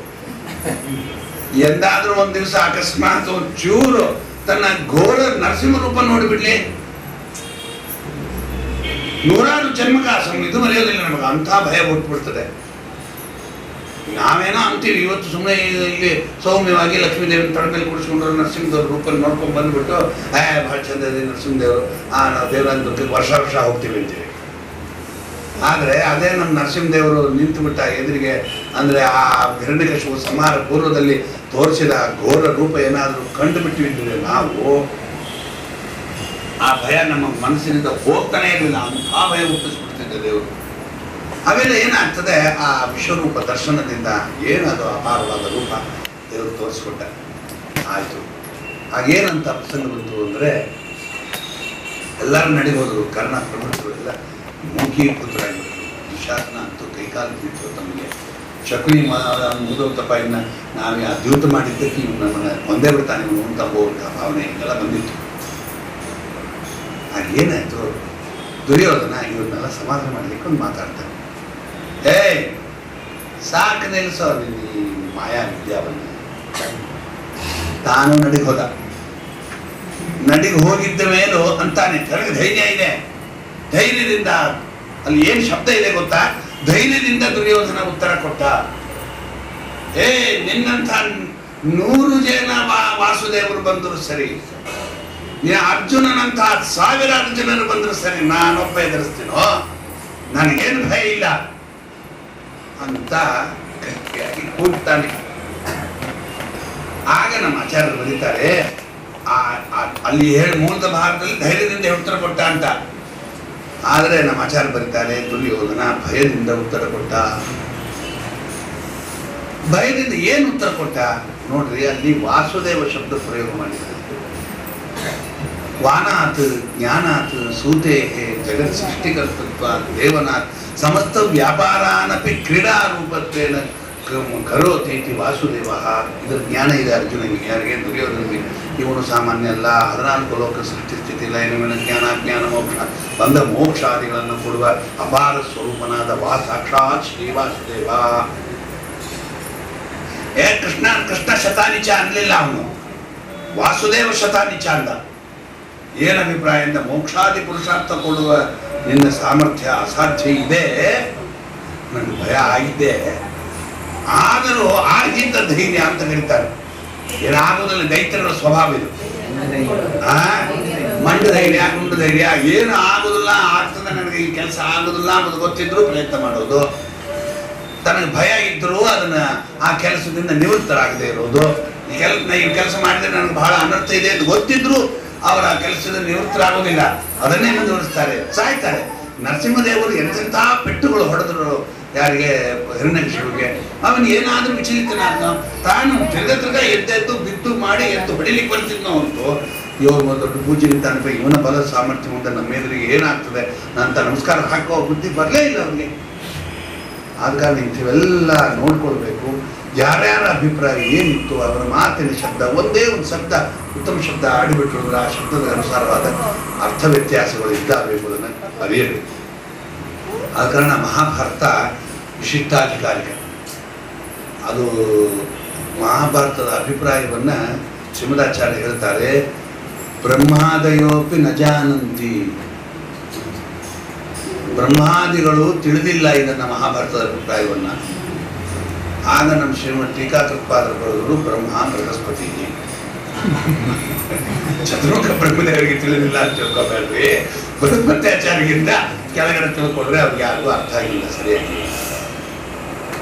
ಎಂದಾದ್ರೂ ಒಂದ್ ದಿವಸ ಅಕಸ್ಮಾತ್ ಚೂರು ತನ್ನ ಘೋರ ನರಸಿಂಹ ರೂಪ ನೋಡಿಬಿಡ್ಲಿ, ನೂರಾರು ಜನ್ಮಕ ಇದು ಮರೆಯೋದಿಲ್ಲ ನಮಗೆ, ಅಂಥ ಭಯ ಹುಟ್ಟುಬಿಡ್ತದೆ. ನಾವೇನೋ ಅಂತೀವಿ, ಇವತ್ತು ಸುಮ್ಮನೆ ಇಲ್ಲಿ ಸೌಮ್ಯವಾಗಿ ಲಕ್ಷ್ಮೀದೇವಿ ತಡಮೇಲೆ ಕುಡಿಸ್ಕೊಂಡ್ರು ನರಸಿಂಹದೇವ್ರ ರೂಪ ನೋಡ್ಕೊಂಡು ಬಂದ್ಬಿಟ್ಟು ಭಾಳ ಚಂದ ಇದೆ ನರಸಿಂಹದೇವರು, ನಾವು ದೇವರ ವರ್ಷ ಹೋಗ್ತೀವಿ ಅಂತೀವಿ. ಆದರೆ ಅದೇ ನಮ್ಮ ನರಸಿಂಹದೇವರು ನಿಂತು ಬಿಟ್ಟ ಎದುರಿಗೆ, ಅಂದರೆ ಆ ಹಿರಣ್ಯಕಶಿಪು ಸಂಹಾರ ಪೂರ್ವದಲ್ಲಿ ತೋರಿಸಿದ ಘೋರ ರೂಪ ಏನಾದರೂ ಕಂಡು ಬಿಟ್ಟಿದ್ರೆ ನಾವು ಆ ಭಯ ನಮ್ಮ ಮನಸ್ಸಿನಿಂದ ಹೋಗ್ತಾನೆ ಇರಲಿಲ್ಲ, ಅಂಥ ಭಯ ಹುಟ್ಟಿಸ್ಬಿಡ್ತಿದ್ದೆ ದೇವರು. ಅವೆಲ್ಲ ಏನಾಗ್ತದೆ, ಆ ವಿಶ್ವರೂಪ ದರ್ಶನದಿಂದ ಏನದು ಅಪಾರವಾದ ರೂಪ ದೇವರು ತೋರಿಸ್ಕೊಟ್ಟ. ಆಯಿತು, ಆಗೇನಂತ ಪ್ರಸಂಗ ಬಂತು ಅಂದರೆ ಎಲ್ಲರೂ ನಡೆಗೋದ್ರು, ಕರ್ಣ ಪ್ರಮುಖರು ಎಲ್ಲ ಮೂಕಿ ಪುತ್ರರಾಗಿಬಿಟ್ರು. ದುಶಾಸನ ಅಂತೂ ಕೈಕಾಲು ಬಿಟ್ಟರು ತಮಗೆ. ಶಕುನಿ ಮುದೋತಪ್ಪ ಇನ್ನು ನಾವು ಆ ದ್ಯೂತ ಮಾಡಿದ್ದಕ್ಕೆ ಇವ್ನು ನಮ್ಮನ್ನು ಒಂದೇ ಬಿಡ್ತಾನೆ ಇವನು ಅಂತ ಹೋಗುವಂಥ ಭಾವನೆ ಹಿಂಗೆಲ್ಲ ಬಂದಿತ್ತು. ಆಗೇನಾಯಿತು, ದುರ್ಯೋಧನ ಇವ್ರನ್ನೆಲ್ಲ ಸಮಾಧಾನ ಮಾಡಲಿಕ್ಕೆ ಒಂದು ಮಾತಾಡ್ತಾನೆ. ಸಾಕು ನಿಲ್ಲಿಸೋ ಈ ಮಾಯಾ ವಿದ್ಯಾವನ್ನು. ತಾನು ನಡಿಗೆ ಹೋದ. ನಡಿಗೆ ಹೋಗಿದ್ದ ಮೇಲೂ ಅಂತಾನೆ ತನಗೆ ಧೈರ್ಯ ಇದೆ, ಧೈರ್ಯದಿಂದ ಅಲ್ಲಿ ಏನು ಶಬ್ದ ಇದೆ ಗೊತ್ತಾ, ಧೈರ್ಯದಿಂದ ದುರ್ಯೋಧನ ಉತ್ತರ ಕೊಟ್ಟ. ನಿನ್ನಂಥ 100 ಜನ ವಾಸುದೇವರು ಬಂದರು ಸರಿ, ಅರ್ಜುನನಂತಹ 1000 ಜನರು ಬಂದರು ಸರಿ, ನಾನೊಬ್ಬ ಎದುರಿಸ್ತೀನೋ, ನನಗೇನು ಭಯ ಇಲ್ಲ ಅಂತ ಗಟ್ಟಿಯಾಗಿ ಕೂಗ್ತಾನೆ. ಆಗ ನಮ್ಮ ಆಚಾರ್ಯರು ಬರೀತಾರೆ, ಅಲ್ಲಿ ಮೂಲದ ಭಾಗದಲ್ಲಿ ಧೈರ್ಯದಿಂದ ಉತ್ತರ ಕೊಟ್ಟ ಅಂತ. ಆದರೆ ನಮ್ಮ ಆಚಾರ್ಯ ಬರೀತಾರೆ, ದುರ್ಯೋಧನ ಭಯದಿಂದ ಉತ್ತರ ಕೊಟ್ಟ. ಭಯದಿಂದ ಏನು ಉತ್ತರ ಕೊಟ್ಟ ನೋಡ್ರಿ, ಅಲ್ಲಿ ವಾಸುದೇವ ಶಬ್ದ ಪ್ರಯೋಗ ಮಾಡಿದ್ದಾರೆ. ವಾನಾತ್ ಜ್ಞಾನಾತ್ ಸೂತೆ ಜಗತ್ ಸೃಷ್ಟಿಕರ್ತೃತ್ವ ದೇವನಾಥ್ ಸಮಸ್ತ ವ್ಯಾಪಾರಾನಪಿ ಕ್ರೀಡಾ ರೂಪತ್ವೇನ ಕರೋತೀತಿ ವಾಸುದೇವ. ಇದರ ಜ್ಞಾನ ಇದೆ ಅರ್ಜುನಿಗೆ, ಯಾರಿಗೆ? ದುರ್ಯೋಧನಿಗೆ. ಇವನು ಸಾಮಾನ್ಯ ಅಲ್ಲ, 14 ಲೋಕ ಸೃಷ್ಟಿ ಸ್ಥಿತಿ ಲಯನವಿನ ಜ್ಞಾನ ಮೋಕ್ಷ ಬಂದ ಮೋಕ್ಷಾದಿಗಳನ್ನು ಕೊಡುವ ಅಪಾರ ಸ್ವರೂಪನಾದ ಸಾಕ್ಷಾತ್ ಶ್ರೀ ವಾಸುದೇವ. ಕೃಷ್ಣ ಶತಾನಿಚ ಅನ್ಲಿಲ್ಲ, ಅವನು ವಾಸುದೇವ ಶತಾನಿಚ ಅಂದ. ಏನು ಅಭಿಪ್ರಾಯ ಅಂತ, ಮೋಕ್ಷಾದಿ ಪುರುಷಾರ್ಥ ಕೊಡುವ ನಿನ್ನ ಸಾಮರ್ಥ್ಯ ಅಸಾಧ್ಯ ಇದೆ, ನನಗೆ ಭಯ ಆಗಿದೆ, ಆದರೂ ಆಗಿದ್ದ ಧೈರ್ಯ ಅಂತ ಕರೀತಾರೆ. ಏನಾಗೋದ್ರಲ್ಲಿ ದೈತ್ಯರ ಸ್ವಭಾವ ಇದು. ಮಂಡ ಧೈರ್ಯ, ಗುಂಡು ಧೈರ್ಯ, ಏನು ಆಗೋದಿಲ್ಲ, ಆಗ್ತದೆ ನನಗೆ ಈ ಕೆಲಸ ಆಗೋದಿಲ್ಲ ಅನ್ನೋದು ಗೊತ್ತಿದ್ರು ಪ್ರಯತ್ನ ಮಾಡೋದು, ತನಗೆ ಭಯ ಇದ್ದರೂ ಅದನ್ನ ಆ ಕೆಲಸದಿಂದ ನಿವೃತ್ತರಾಗದೆ ಇರೋದು. ಈ ಕೆಲಸ ಮಾಡಿದ್ರೆ ನನಗೆ ಬಹಳ ಅನರ್ಥ ಇದೆ ಅಂತ ಗೊತ್ತಿದ್ರು ಅವರ ಕೆಲಸದ ನಿವೃತ್ತರಾಗೋದಿಲ್ಲ, ಅದನ್ನೇ ಮುಂದುವರಿಸ್ತಾರೆ, ಸಾಯ್ತಾರೆ. ನರಸಿಂಹದೇವರು ಎಂತೆಂಥ ಪೆಟ್ಟುಗಳು ಹೊಡೆದ್ರು ಯಾರಿಗೆ? ಹಿರಣ್ಯಕಶಿಪುವಿಗೆ. ಅವನು ಏನಾದರೂ ವಿಚಲಿತನಾದ, ತಾನು ತಿರ್ಗ ಎದ್ದು ಬಿದ್ದು ಮಾಡಿ ಎದ್ದು ಹೊಡಿಲಿಕ್ಕೆ ಬರ್ತಿದ್ನೋ ಹೊರತು ಇವಾಗ ದೊಡ್ಡ ಪೂಜೆ ನಿಂತಾನಪ್ಪ, ಇವನ ಬಲ ಸಾಮರ್ಥ್ಯ ಮುಂದೆ ನಮ್ಮ ಎದುರಿಗೆ ಏನಾಗ್ತದೆ ಅಂತ ನಮಸ್ಕಾರ ಹಾಕೋ ಬುದ್ಧಿ ಬರಲೇ ಇಲ್ಲ ಅವ್ರಿಗೆ. ಆದ ಕಾರಣ ಇಂಥವೆಲ್ಲ ನೋಡ್ಕೊಳ್ಬೇಕು. ಯಾರ್ಯಾರ ಅಭಿಪ್ರಾಯ ಏನಿತ್ತು, ಅವರ ಮಾತಿನ ಶಬ್ದ, ಒಂದೇ ಒಂದು ಶಬ್ದ ಉತ್ತಮ ಶಬ್ದ ಆಡಿಬಿಟ್ರು, ಆ ಶಬ್ದದ ಅನುಸಾರವಾದ ಅರ್ಥ ವ್ಯತ್ಯಾಸಗಳು ಇದ್ದಾವೆ ಎಂಬುದನ್ನು ಅರಿಯಬೇಕು. ಆದ ಕಾರಣ ಮಹಾಭಾರತ ವಿಶಿಷ್ಟಾಧಿಕಾರಿಕ. ಅದು ಮಹಾಭಾರತದ ಅಭಿಪ್ರಾಯವನ್ನು ಶ್ರೀಮದಾಚಾರ್ಯ ಹೇಳ್ತಾರೆ, ಬ್ರಹ್ಮಾದಯೋಪಿ ನ ಜಾನಂತಿ. ಬ್ರಹ್ಮಾದಿಗಳು ತಿಳಿದಿಲ್ಲ ಇದನ್ನು ಮಹಾಭಾರತದ ಅಭಿಪ್ರಾಯವನ್ನು. ಆಗ ನಮ್ಮ ಶ್ರೀಮದ್ ಟೀಕಾಕೃತ್ಪಾದರು ಬರೆದರು, ಬ್ರಹ್ಮ ಬೃಹಸ್ಪತಿ. ಚತುರ್ಮುಖ ಬ್ರಹ್ಮದೇವರಿಗೆ ತಿಳಿದಿಲ್ಲ ಅಂತ ತಿಳ್ಕೊಬೇಡ್ರಿ, ಬೃಹಸ್ಪತ್ಯಾಚಾರ್ಯಗಿಂತ ಕೆಳಗಡೆ ತಿಳ್ಕೊಂಡ್ರೆ ಅವ್ರಿಗೆ ಯಾರಿಗೂ ಅರ್ಥ ಆಗಿಲ್ಲ, ಸರಿಯಾಗಿಲ್ಲ.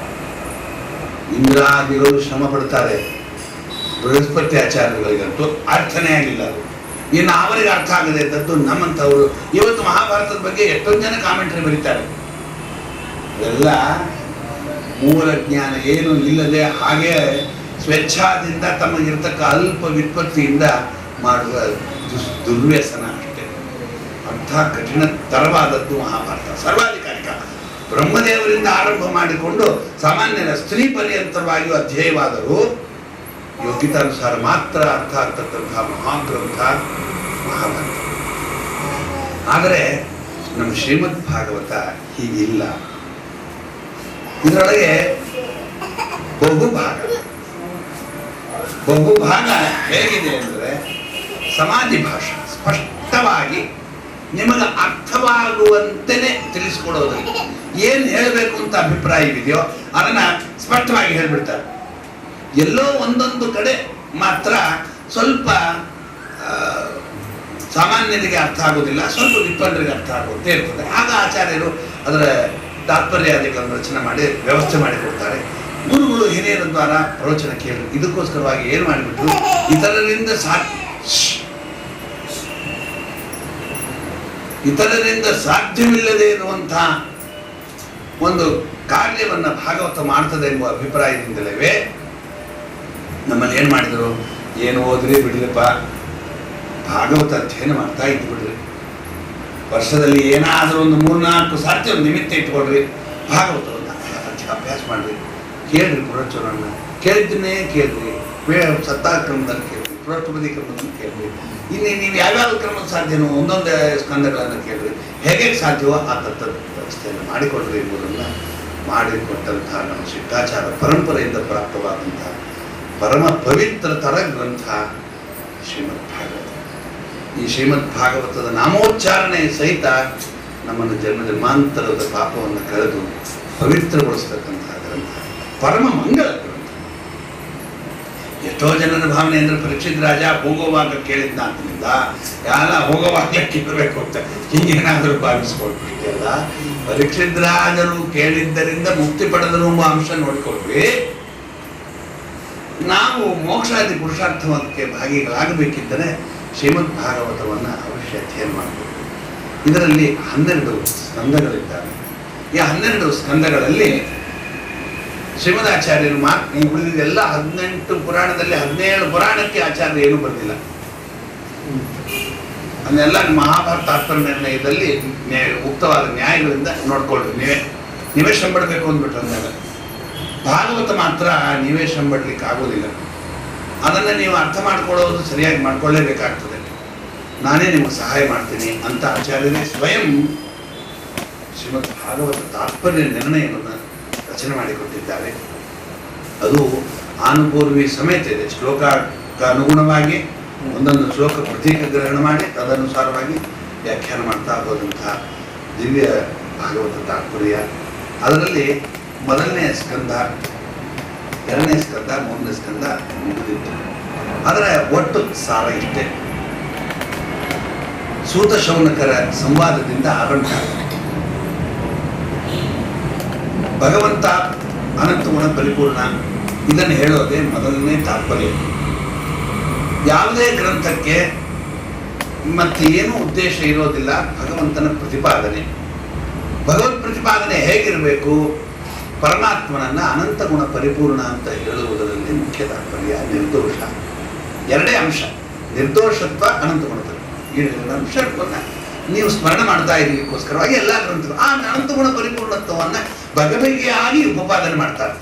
ಇಂದ್ರಾದಿಗಳು ಶ್ರಮ ಪಡ್ತಾರೆ, ಬೃಹಸ್ಪತ್ಯಾಚಾರ್ಯಗಳಿಗಂತೂ ಅರ್ಥನೇ ಆಗಿಲ್ಲ. ಅದು ಇನ್ನು ಅವರಿಗೆ ಅರ್ಥ ಆಗದೆ ಇದ್ದದ್ದು ನಮ್ಮಂಥವರು. ಇವತ್ತು ಮಹಾಭಾರತದ ಬಗ್ಗೆ ಎಷ್ಟೊಂದು ಜನ ಕಾಮೆಂಟ್ರಿ ಬರೀತಾರೆ, ಎಲ್ಲ ಮೂಲ ಜ್ಞಾನ ಏನು ಇಲ್ಲದೆ ಹಾಗೆ ಸ್ವೇಚ್ಛಾದಿಂದ ತಮಗಿರ್ತಕ್ಕ ಅಲ್ಪ ವಿತ್ಪತ್ತಿಯಿಂದ ಮಾಡುವ ದುರ್ವ್ಯಸನ ಅಷ್ಟೇ. ಅಂಥ ಕಠಿಣ ತರವಾದದ್ದು ಮಹಾಭಾರತ, ಸರ್ವಾಧಿಕಾರಿಕ. ಬ್ರಹ್ಮದೇವರಿಂದ ಆರಂಭ ಮಾಡಿಕೊಂಡು ಸಾಮಾನ್ಯರ ಸ್ತ್ರೀ ಪರ್ಯಂತರವಾಗಿಯೂ ಅಧ್ಯಯವಾದರೂ ಯೋಗ್ಯತಾನುಸಾರ ಮಾತ್ರ ಅರ್ಥ ಆಗ್ತಕ್ಕಂಥ ಮಹಾಗ್ರಂಥ ಮಹಾಭಾರತ. ಆದರೆ ನಮ್ಮ ಶ್ರೀಮದ್ ಭಾಗವತ ಹೀಗಿಲ್ಲ. ಇದರೊಳಗೆ ಬಹುಭಾಗ ಹೇಗಿದೆ ಅಂದರೆ ಸಮಾಧಿ ಭಾಷೆ, ಸ್ಪಷ್ಟವಾಗಿ ನಿಮಗೆ ಅರ್ಥವಾಗುವಂತೆಯೇ ತಿಳಿಸಿಕೊಡೋದ್ರಲ್ಲಿ ಏನು ಹೇಳಬೇಕು ಅಂತ ಅಭಿಪ್ರಾಯವಿದೆಯೋ ಅದನ್ನು ಸ್ಪಷ್ಟವಾಗಿ ಹೇಳ್ಬಿಡ್ತಾರೆ. ಎಲ್ಲೋ ಒಂದೊಂದು ಕಡೆ ಮಾತ್ರ ಸ್ವಲ್ಪ ಸಾಮಾನ್ಯರಿಗೆ ಅರ್ಥ ಆಗೋದಿಲ್ಲ, ಸ್ವಲ್ಪ ವಿದ್ವಾಂಸರಿಗೆ ಅರ್ಥ ಆಗುತ್ತೆ ಇರ್ತದೆ. ಆಗ ಆಚಾರ್ಯರು ಅದರ ತಾತ್ಪರ್ಯಾದಿಗಳನ್ನು ರಚನೆ ಮಾಡಿ ವ್ಯವಸ್ಥೆ ಮಾಡಿಕೊಡ್ತಾರೆ. ಗುರುಗಳು ಹಿರಿಯರ ದ್ವಾರ ಪ್ರವಚನ ಕೇಳಿ ಇದಕ್ಕೋಸ್ಕರವಾಗಿ ಏನು ಮಾಡಿಬಿಟ್ರು, ಇತರರಿಂದ ಸಾಧ್ಯವಿಲ್ಲದೆ ಇರುವಂತಹ ಒಂದು ಕಾರ್ಯವನ್ನು ಭಾಗವತ ಮಾಡ್ತದೆ ಎಂಬ ಅಭಿಪ್ರಾಯದಿಂದಲೇ ನಮ್ಮಲ್ಲಿ ಏನು ಮಾಡಿದರು, ಏನು ಓದ್ರಿ ಬಿಡ್ರಿಪ್ಪ, ಭಾಗವತ ಅಧ್ಯಯನ ಮಾಡ್ತಾ ಇದ್ದು ಬಿಡ್ರಿ, ವರ್ಷದಲ್ಲಿ ಏನಾದರೂ ಒಂದು 3-4 ಸಾರ್ತಿ ಒಂದು ನಿಮಿತ್ತ ಇಟ್ಕೊಳ್ರಿ, ಭಾಗವತವನ್ನು ಅಭ್ಯಾಸ ಮಾಡ್ರಿ, ಕೇಳ್ರಿ ಪ್ರವಚನವನ್ನು, ಕೇಳಿದ್ದನ್ನೇ ಕೇಳ್ರಿ, ಸತ್ತಾಕ್ರಮದಲ್ಲಿ ಕೇಳ್ರಿ, ಪುರಾಷ್ಟ್ರಪತಿ ಕ್ರಮದಲ್ಲಿ ಕೇಳ್ರಿ, ಇನ್ನು ನೀವು ಯಾವ್ಯಾವ ಕ್ರಮದ ಸಾಧ್ಯನೋ ಒಂದೊಂದೇ ಸ್ಕಂದಗಳನ್ನು ಕೇಳ್ರಿ, ಹೇಗೆ ಸಾಧ್ಯವೋ ಆ ತತ್ವದ ವ್ಯವಸ್ಥೆಯನ್ನು ಮಾಡಿಕೊಡ್ರಿ ಎಂಬುದನ್ನು ಮಾಡಿಕೊಟ್ಟಂತಹ ನಮ್ಮ ಶಿಷ್ಟಾಚಾರ ಪರಂಪರೆಯಿಂದ ಪ್ರಾಪ್ತವಾದಂತಹ ಪರಮ ಪವಿತ್ರತರ ಗ್ರಂಥ ಶ್ರೀಮದ್ ಭಾಗವತ. ಈ ಶ್ರೀಮದ್ ಭಾಗವತದ ನಾಮೋಚ್ಚಾರಣೆ ಸಹಿತ ನಮ್ಮನ್ನು ಜನ್ಮಾಂತರದ ಪಾಪವನ್ನು ಕಳೆದು ಪವಿತ್ರಗೊಳಿಸ್ತಕ್ಕಂತಹ ಗ್ರಂಥ, ಪರಮ ಮಂಗಳ ಗ್ರಂಥ. ಎಷ್ಟೋ ಜನರ ಭಾವನೆ ಅಂದ್ರೆ ಪರೀಕ್ಷಿತ್ ರಾಜ ಹೋಗುವಾಗ ಕೇಳಿದ್ನ ಅಂತಂದ, ಯಾರ ಹೋಗುವಾಗಲೇ ಕೇಳಬೇಕು ಅಂತ ಹೀಗೇನಾದರೂ ಭಾವಿಸ್ಕೊಳ್ಬಿಟ್ಟಿಲ್ಲ. ಪರೀಕ್ಷಿತ್ ರಾಜರು ಕೇಳಿದ್ದರಿಂದ ಮುಕ್ತಿ ಪಡೆದರು ಎಂಬ ಅಂಶ ನೋಡಿಕೊಳ್ವಿ. ನಾವು ಮೋಕ್ಷಾದಿ ಪುರುಷಾರ್ಥಕ್ಕೆ ಭಾಗಿಗಳಾಗಬೇಕಿದ್ದರೆ ಶ್ರೀಮದ್ ಭಾಗವತವನ್ನು ಅವಶ್ಯ ಅಧ್ಯಯನ ಮಾಡಬೇಕು. ಇದರಲ್ಲಿ 12 ಸ್ಕಂದಗಳಿದ್ದಾವೆ. ಈ 12 ಸ್ಕಂದಗಳಲ್ಲಿ ಶ್ರೀಮದಾಚಾರ್ಯರು ಈ ಉಳಿದಿದೆಲ್ಲ 18 ಪುರಾಣದಲ್ಲಿ 17 ಪುರಾಣಕ್ಕೆ ಆಚಾರ್ಯ ಏನೂ ಬರೆದಿಲ್ಲ. ಅದನ್ನೆಲ್ಲ ಮಹಾಭಾರತ ತಾತ್ಪರ್ಯ ನಿರ್ಣಯದಲ್ಲಿ ಉಕ್ತವಾದ ನ್ಯಾಯಗಳಿಂದ ನೋಡ್ಕೊಳ್ರಿ. ನೀವೇ ಶಂಬಡಬೇಕು ಅಂದ್ಬಿಟ್ರೆ ಅಂದಾಗ ಭಾಗವತ ಮಾತ್ರ ನೀವೇ ಶಂಬಡ್ಲಿಕ್ಕೆ ಆಗೋದಿಲ್ಲ. ಅದನ್ನು ನೀವು ಅರ್ಥ ಮಾಡ್ಕೊಳ್ಳೋದು ಸರಿಯಾಗಿ ಮಾಡ್ಕೊಳ್ಳೇಬೇಕಾಗ್ತದೆ. ನಾನೇ ನಿಮಗೆ ಸಹಾಯ ಮಾಡ್ತೀನಿ ಅಂತ ಆಚಾರ್ಯರೇ ಸ್ವಯಂ ಶ್ರೀಮದ್ ಭಾಗವತ ತಾತ್ಪರ್ಯ ನಿರ್ಣಯವನ್ನು ರಚನೆ ಮಾಡಿಕೊಟ್ಟಿದ್ದಾರೆ. ಅದು ಆನುಪೂರ್ವಿ ಸಮೇತ ಇದೆ. ಶ್ಲೋಕಕ್ಕೆ ಅನುಗುಣವಾಗಿ ಒಂದೊಂದು ಶ್ಲೋಕ ಪ್ರತೀಕ ಗ್ರಹಣ ಮಾಡಿ ತದನುಸಾರವಾಗಿ ವ್ಯಾಖ್ಯಾನ ಮಾಡ್ತಾ ಹೋದಂತಹ ದಿವ್ಯ ಭಾಗವತ ತಾತ್ಪರ್ಯ. ಅದರಲ್ಲಿ ಮೊದಲನೇ ಸ್ಕಂದ, 2ನೇ ಸ್ಕಂದ, 3ನೇ ಸ್ಕಂದ ಮುಗಿದಿತ್ತು. ಅದರ ಒಟ್ಟು ಸಾರ ಇಷ್ಟೇ. ಸೂತ ಶೌನಕರ ಸಂವಾದದಿಂದ ಆರಂಭ. ಭಗವಂತ ಅನಂತ ಗುಣ ಪರಿಪೂರ್ಣ, ಇದನ್ನು ಹೇಳೋದೇ ಮೊದಲನೇ ತಾತ್ಪರ್ಯ. ಯಾವುದೇ ಗ್ರಂಥಕ್ಕೆ ಮತ್ತೇನು ಉದ್ದೇಶ ಇರೋದಿಲ್ಲ, ಭಗವಂತನ ಪ್ರತಿಪಾದನೆ. ಭಗವತ್ ಪ್ರತಿಪಾದನೆ ಹೇಗಿರಬೇಕು, ಪರಮಾತ್ಮನನ್ನ ಅನಂತ ಗುಣ ಪರಿಪೂರ್ಣ ಅಂತ ಹೇಳುವುದರಲ್ಲಿ ಮುಖ್ಯ ತಾತ್ಪರ್ಯ ನಿರ್ದೋಷ. 2 ಅಂಶ, ನಿರ್ದೋಷತ್ವ, ಅನಂತ ಗುಣ ಪರಿಪೂರ್ಣ. ಈ 2 ಅಂಶವನ್ನು ನೀವು ಸ್ಮರಣೆ ಮಾಡ್ತಾ ಇರಲಿಕ್ಕೋಸ್ಕರವಾಗಿ ಎಲ್ಲ ಗ್ರಂಥಗಳು ಆ ಅನಂತ ಗುಣ ಪರಿಪೂರ್ಣತ್ವವನ್ನು ಬಗೆಬಗೆಯಾಗಿ ಉಪಪಾದನೆ ಮಾಡ್ತಾರೆ.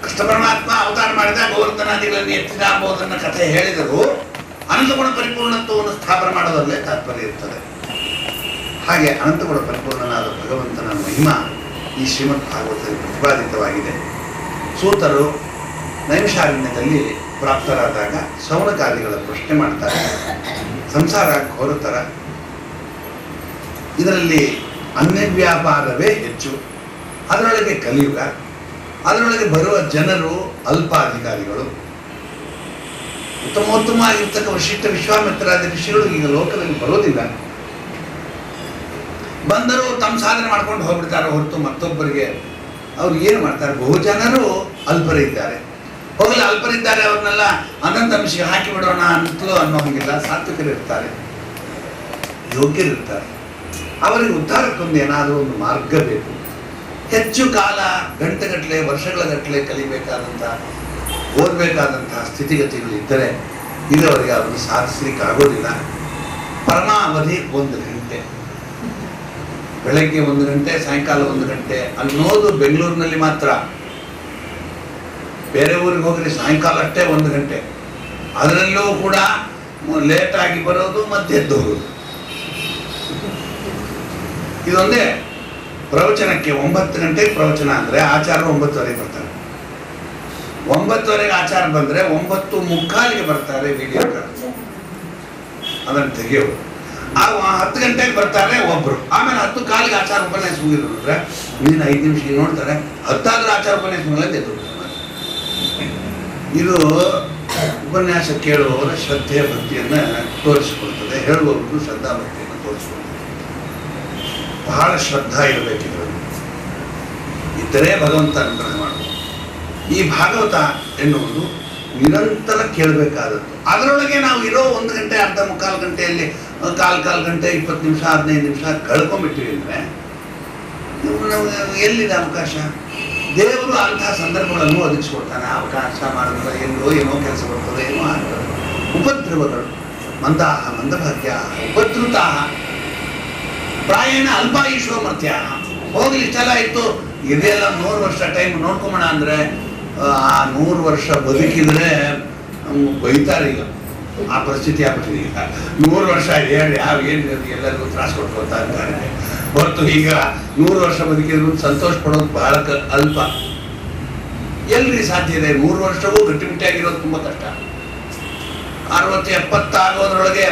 ಕೃಷ್ಣ ಪರಮಾತ್ಮ ಅವತಾರ ಮಾಡಿದ ಗೋವರ್ಧನಾದಿಗಳನ್ನು ಎತ್ತಿದ ಎಂಬುದನ್ನು ಕಥೆ ಹೇಳಿದರು. ಅನಂತ ಗುಣ ಪರಿಪೂರ್ಣತ್ವವನ್ನು ಸ್ಥಾಪನೆ ಮಾಡೋದರಲ್ಲೇ ತಾತ್ಪರ್ಯ ಇರ್ತದೆ. ಹಾಗೆ ಅನಂತ ಗುಣ ಪರಿಪೂರ್ಣನಾದ ಭಗವಂತನ ಮಹಿಮಾ ಈ ಶ್ರೀಮದ್ ಭಾಗವತದಲ್ಲಿ ಪ್ರತಿಪಾದಿತವಾಗಿದೆ. ಸೂತರು ನೈಮಿಷಾರಣ್ಯದಲ್ಲಿ ಪ್ರಾಪ್ತರಾದಾಗ ಶೌನಕಾದಿಗಳ ಪ್ರಶ್ನೆ ಮಾಡ್ತಾರೆ. ಸಂಸಾರ ಘೋರತರ, ಇದರಲ್ಲಿ ಅನ್ಯವ್ಯಾಪಾರವೇ ಹೆಚ್ಚು, ಅದರೊಳಗೆ ಕಲಿಯುಗ, ಅದರೊಳಗೆ ಬರುವ ಜನರು ಅಲ್ಪಾಧಿಕಾರಿಗಳು. ಉತ್ತಮೋತ್ತಮವಾಗಿರ್ತಕ್ಕ ವಶಿಷ್ಠ ವಿಶ್ವಾಮಿತ್ರಾದಿ ಋಷಿಗಳು ಈಗ ಲೋಕದಲ್ಲಿ ಬರೋದಿಲ್ಲ. ಬಂದರೂ ತಮ್ಮ ಸಾಧನೆ ಮಾಡ್ಕೊಂಡು ಹೋಗ್ಬಿಡ್ತಾರೆ ಹೊರತು ಮತ್ತೊಬ್ಬರಿಗೆ ಅವ್ರು ಏನು ಮಾಡ್ತಾರೆ. ಬಹು ಜನರು ಅಲ್ಪರಿದ್ದಾರೆ. ಹೋಗಲ್ಲ, ಅಲ್ಪರಿದ್ದಾರೆ, ಅವ್ರನ್ನೆಲ್ಲ ಅನಂತ ಅಂಶಿಗೆ ಹಾಕಿ ಬಿಡೋಣ ಅಂತಲೂ ಅನ್ನೋಂಗಿಲ್ಲ. ಸಾತ್ವಿಕರಿರ್ತಾರೆ, ಯೋಗ್ಯರಿರ್ತಾರೆ. ಅವರಿಗೆ ಉದ್ಧಾರಕ್ಕೊಂದು ಏನಾದರೂ ಒಂದು ಮಾರ್ಗ ಬೇಕು. ಹೆಚ್ಚು ಕಾಲ ಗಂಟೆಗಟ್ಟಲೆ ವರ್ಷಗಳ ಗಟ್ಟಲೆ ಕಲಿಬೇಕಾದಂತಹ ಓದಬೇಕಾದಂತಹ ಸ್ಥಿತಿಗತಿಗಳು ಇದ್ದರೆ ಇದವರಿಗೆ ಅದನ್ನು ಸಾಧಿಸಲಿಕ್ಕೆ ಆಗೋದಿಲ್ಲ. ಪರಮಾವಧಿ 1 ಗಂಟೆ, ಬೆಳಗ್ಗೆ 1 ಗಂಟೆ, ಸಾಯಂಕಾಲ 1 ಗಂಟೆ ಅನ್ನೋದು ಬೆಂಗಳೂರಿನಲ್ಲಿ ಮಾತ್ರ. ಬೇರೆ ಊರಿಗೆ ಹೋಗಲಿ ಸಾಯಂಕಾಲ ಅಷ್ಟೇ 1 ಗಂಟೆ. ಅದರಲ್ಲೂ ಕೂಡ ಲೇಟಾಗಿ ಬರೋದು, ಮತ್ತೆ ಎದ್ದು ಹೋಗೋದು. ಇದೊಂದೇ ಪ್ರವಚನಕ್ಕೆ 9 ಗಂಟೆಗೆ ಪ್ರವಚನ ಅಂದರೆ ಆಚಾರ್ಯರು 9:30 ಬರ್ತಾರೆ. 9:30 ಆಚಾರ ಬಂದರೆ 9:45 ಬರ್ತಾರೆ ವಿಡಿಯೋ. ಅದನ್ನು ತೆಗೆಯೋರು. ಆ 10 ಗಂಟೆಗೆ ಬರ್ತಾರೆ ಒಬ್ರು. ಆಮೇಲೆ 10:15 ಆಚಾರ ಉಪನ್ಯಾಸ ಮುಗಿದ್ರೆ ನೀನು 5 ನಿಮಿಷ ನೋಡ್ತಾರೆ. 10 ಆಚಾರ ಉಪನ್ಯಾಸ ಮುಗಿದ ಎದ್ದು. ಇದು ಉಪನ್ಯಾಸ ಕೇಳುವವರ ಶ್ರದ್ಧೆ ಭಕ್ತಿಯನ್ನು ತೋರಿಸಿಕೊಡ್ತದೆ. ಹೇಳುವವರು ಶ್ರದ್ಧಾಭಕ್ತಿಯನ್ನು ತೋರಿಸ್ಕೊಳ್ತಾರೆ. ಬಹಳ ಶ್ರದ್ಧಾ ಇರಬೇಕಿದ್ರು, ಇದ್ದರೆ ಭಗವಂತ ಅನುಗ್ರಹ ಮಾಡುವುದು. ಈ ಭಾಗವತ ಎನ್ನುವುದು ನಿರಂತರ ಕೇಳಬೇಕಾದದ್ದು. ಅದರೊಳಗೆ ನಾವು ಇರೋ 1 ಗಂಟೆ, ಅರ್ಧ ಮುಕ್ಕಾಲು ಗಂಟೆಯಲ್ಲಿ ಕಾಲು ಗಂಟೆ, 20 ನಿಮಿಷ, 15 ನಿಮಿಷ ಕಳ್ಕೊಂಡ್ಬಿಟ್ಟಿವಿ ಅಂದರೆ ನಾವು ಎಲ್ಲಿದೆ ಅವಕಾಶ? ದೇವರು ಅಂತಹ ಸಂದರ್ಭಗಳನ್ನು ಒದಗಿಸ್ಕೊಡ್ತಾನೆ. ಅವಕಾಶ ಮಾಡಿದ್ರೆ ಏನೋ ಕೆಲಸ ಬರ್ತದೆ, ಏನೋ ಆಗ್ತದೆ. ಉಪದ್ರವಗಳು ಮಂದಾಹ ಮಂದಭಾಗ್ಯ ಉಪದ್ರುತಾ ಪ್ರಾಯಣ ಅಲ್ಪಾಯುಷೋ ಮರ್ತ್ಯ. ಹೋಗ್ಲಿ ಇಷ್ಟೆಲ್ಲ ಇತ್ತು, ಇದೆಲ್ಲ 100 ವರ್ಷ ಟೈಮ್ ನೋಡ್ಕೊಂಬೋಣ ಅಂದರೆ ಆ 100 ವರ್ಷ ಬದುಕಿದ್ರೆ ಬೈತಾರೆ. ಈಗ ಆ ಪರಿಸ್ಥಿತಿ ಆಗ್ಬಿಟ್ಟಿದೆ. ಈಗ 100 ವರ್ಷ ಹೇಳಿ ಏನು ಎಲ್ಲರಿಗೂ ತ್ರಾಸ ಕೊಟ್ಕೊಳ್ತಾ ಇರ್ತಾರೆ ಹೊರತು ಈಗ 100 ವರ್ಷ ಬದುಕಿದ್ರು ಸಂತೋಷ ಪಡೋದು ಬಹಳ ಅಲ್ಪ. ಎಲ್ರಿ ಸಾಧ್ಯ ಇದೆ? 100 ವರ್ಷವೂ ಗಟ್ಟಿಮುಟ್ಟಿಯಾಗಿರೋದು ತುಂಬ ಕಷ್ಟ. 60-70 ಆಗೋದ್ರೊಳಗೆ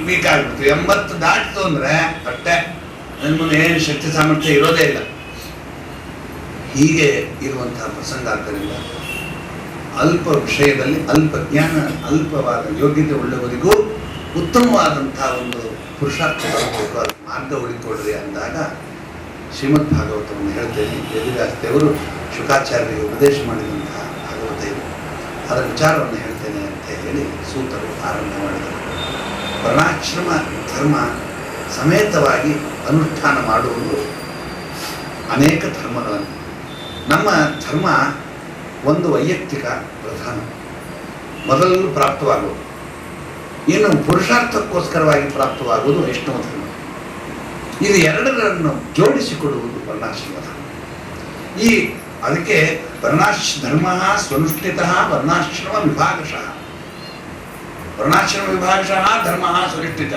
ವೀಕ್ ಆಗ್ಬಿಡ್ತೀವಿ. 80 ದಾಟಿತು ಅಂದರೆ ಅಷ್ಟೇ, ನನ್ನ ಮುಂದೆ ಏನು ಶಕ್ತಿ ಸಾಮರ್ಥ್ಯ ಇರೋದೇ ಇಲ್ಲ. ಹೀಗೆ ಇರುವಂತಹ ಪ್ರಸಂಗ. ಆದ್ದರಿಂದ ಅಲ್ಪ ವಿಷಯದಲ್ಲಿ ಅಲ್ಪ ಜ್ಞಾನ, ಅಲ್ಪವಾದ ಯೋಗ್ಯತೆ ಉಳ್ಳವರಿಗೂ ಉತ್ತಮವಾದಂತಹ ಒಂದು ಪುರುಷಾರ್ಥ ಬರಬೇಕು, ಅದು ಮಾರ್ಗ ಹುಡುಕೊಡ್ರಿ ಅಂದಾಗ ಶ್ರೀಮದ್ ಭಾಗವತವನ್ನು ಹೇಳ್ತೇನೆ. ವೇದವ್ಯಾಸದೇವರು ಶುಕಾಚಾರ್ಯರಿಗೆ ಉಪದೇಶ ಮಾಡಿದಂತಹ ಭಾಗವತ ಇದು. ಅದರ ವಿಚಾರವನ್ನು ಹೇಳ್ತೇನೆ ಅಂತ ಹೇಳಿ ಸೂತರು ಆರಂಭ ಮಾಡಿದರು. ವರ್ಣಾಶ್ರಮ ಧರ್ಮ ಸಮೇತವಾಗಿ ಅನುಷ್ಠಾನ ಮಾಡುವುದು ಅನೇಕ ಧರ್ಮಗಳನ್ನು. ನಮ್ಮ ಧರ್ಮ ಒಂದು ವೈಯಕ್ತಿಕ ಪ್ರಧಾನ ಮೊದಲು ಪ್ರಾಪ್ತವಾಗುವುದು, ಇನ್ನು ಪುರುಷಾರ್ಥಕ್ಕೋಸ್ಕರವಾಗಿ ಪ್ರಾಪ್ತವಾಗುವುದು ವೈಷ್ಣವ ಧರ್ಮ. ಇದು ಎರಡರನ್ನು ಜೋಡಿಸಿಕೊಡುವುದು ವರ್ಣಾಶ್ರಮ ಧರ್ಮ. ಈ ಅದಕ್ಕೆ ಧರ್ಮ ಸ್ವನುಷ್ಠಿತ ವರ್ಣಾಶ್ರಮ ವಿಭಾಗಶಃ. ವರ್ಣಾಶ್ರಮ ವಿಭಾಗಶಃ ಧರ್ಮ ಸ್ವನುಷ್ಠಿತ.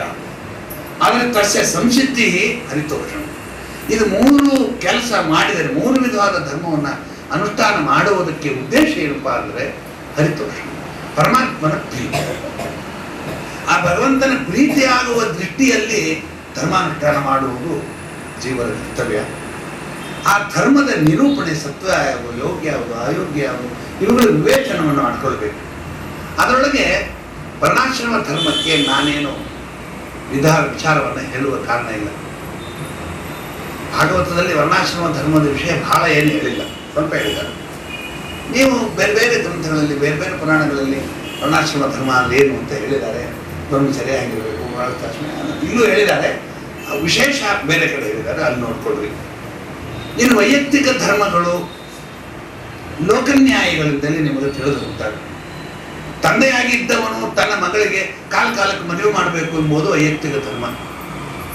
ಆದರೆ ತಸ್ಯ ಸಂಸಿದ್ಧಿ ಹರಿತೋಷಣ. ಇದು 3 ಕೆಲಸ ಮಾಡಿದರೆ 3 ವಿಧವಾದ ಧರ್ಮವನ್ನು ಅನುಷ್ಠಾನ ಮಾಡುವುದಕ್ಕೆ ಉದ್ದೇಶ ಏನಪ್ಪ ಅಂದರೆ ಹರಿತೋಷಣ, ಪರಮಾತ್ಮನ ಪ್ರೀತಿ. ಆ ಭಗವಂತನ ಪ್ರೀತಿಯಾಗುವ ದೃಷ್ಟಿಯಲ್ಲಿ ಧರ್ಮಾನುಷ್ಠಾನ ಮಾಡುವುದು ಜೀವನ ಕರ್ತವ್ಯ. ಆ ಧರ್ಮದ ನಿರೂಪಣೆ, ಸತ್ವ ಯಾವುದು, ಯೋಗ್ಯ ಯಾವುದು, ಅಯೋಗ್ಯ ಯಾವುದು, ಇವುಗಳ ವಿವೇಚನವನ್ನು ಮಾಡಿಕೊಳ್ಬೇಕು. ಅದರೊಳಗೆ ವರ್ಣಾಶ್ರಮ ಧರ್ಮಕ್ಕೆ ನಾನೇನು ವಿಚಾರವನ್ನು ಹೇಳುವ ಕಾರಣ ಇಲ್ಲ. ಭಾಗವತದಲ್ಲಿ ವರ್ಣಾಶ್ರಮ ಧರ್ಮದ ವಿಷಯ ಬಹಳ ಏನು ಹೇಳಿಲ್ಲ, ಸ್ವಲ್ಪ ಹೇಳಿದ್ದಾರೆ. ನೀವು ಬೇರೆ ಬೇರೆ ಗ್ರಂಥಗಳಲ್ಲಿ, ಬೇರೆ ಬೇರೆ ಪುರಾಣಗಳಲ್ಲಿ ವರ್ಣಾಶ್ರಮ ಧರ್ಮ ಅಂದ್ರೆ ಏನು ಅಂತ ಹೇಳಿದ್ದಾರೆ. ಬ್ರಹ್ಮಚರ್ಯ ಆಗಿರಬೇಕು, ಇಲ್ಲೂ ಹೇಳಿದ್ದಾರೆ. ವಿಶೇಷ ಬೇರೆ ಕಡೆ ಹೇಳಿದ್ದಾರೆ, ಅಲ್ಲಿ ನೋಡ್ಕೊಳ್ರಿ. ಇನ್ನು ವೈಯಕ್ತಿಕ ಧರ್ಮಗಳು ಲೋಕನ್ಯಾಯಗಳಿಂದಲೇ ನಿಮಗೆ ತಿಳಿದು ಹೋಗ್ತಾರೆ. ತಂದೆಯಾಗಿದ್ದವನು ತನ್ನ ಮಗಳಿಗೆ ಕಾಲಕ್ಕೆ ಮದುವೆ ಮಾಡಬೇಕು ಎಂಬುದು ವೈಯಕ್ತಿಕ ಧರ್ಮ.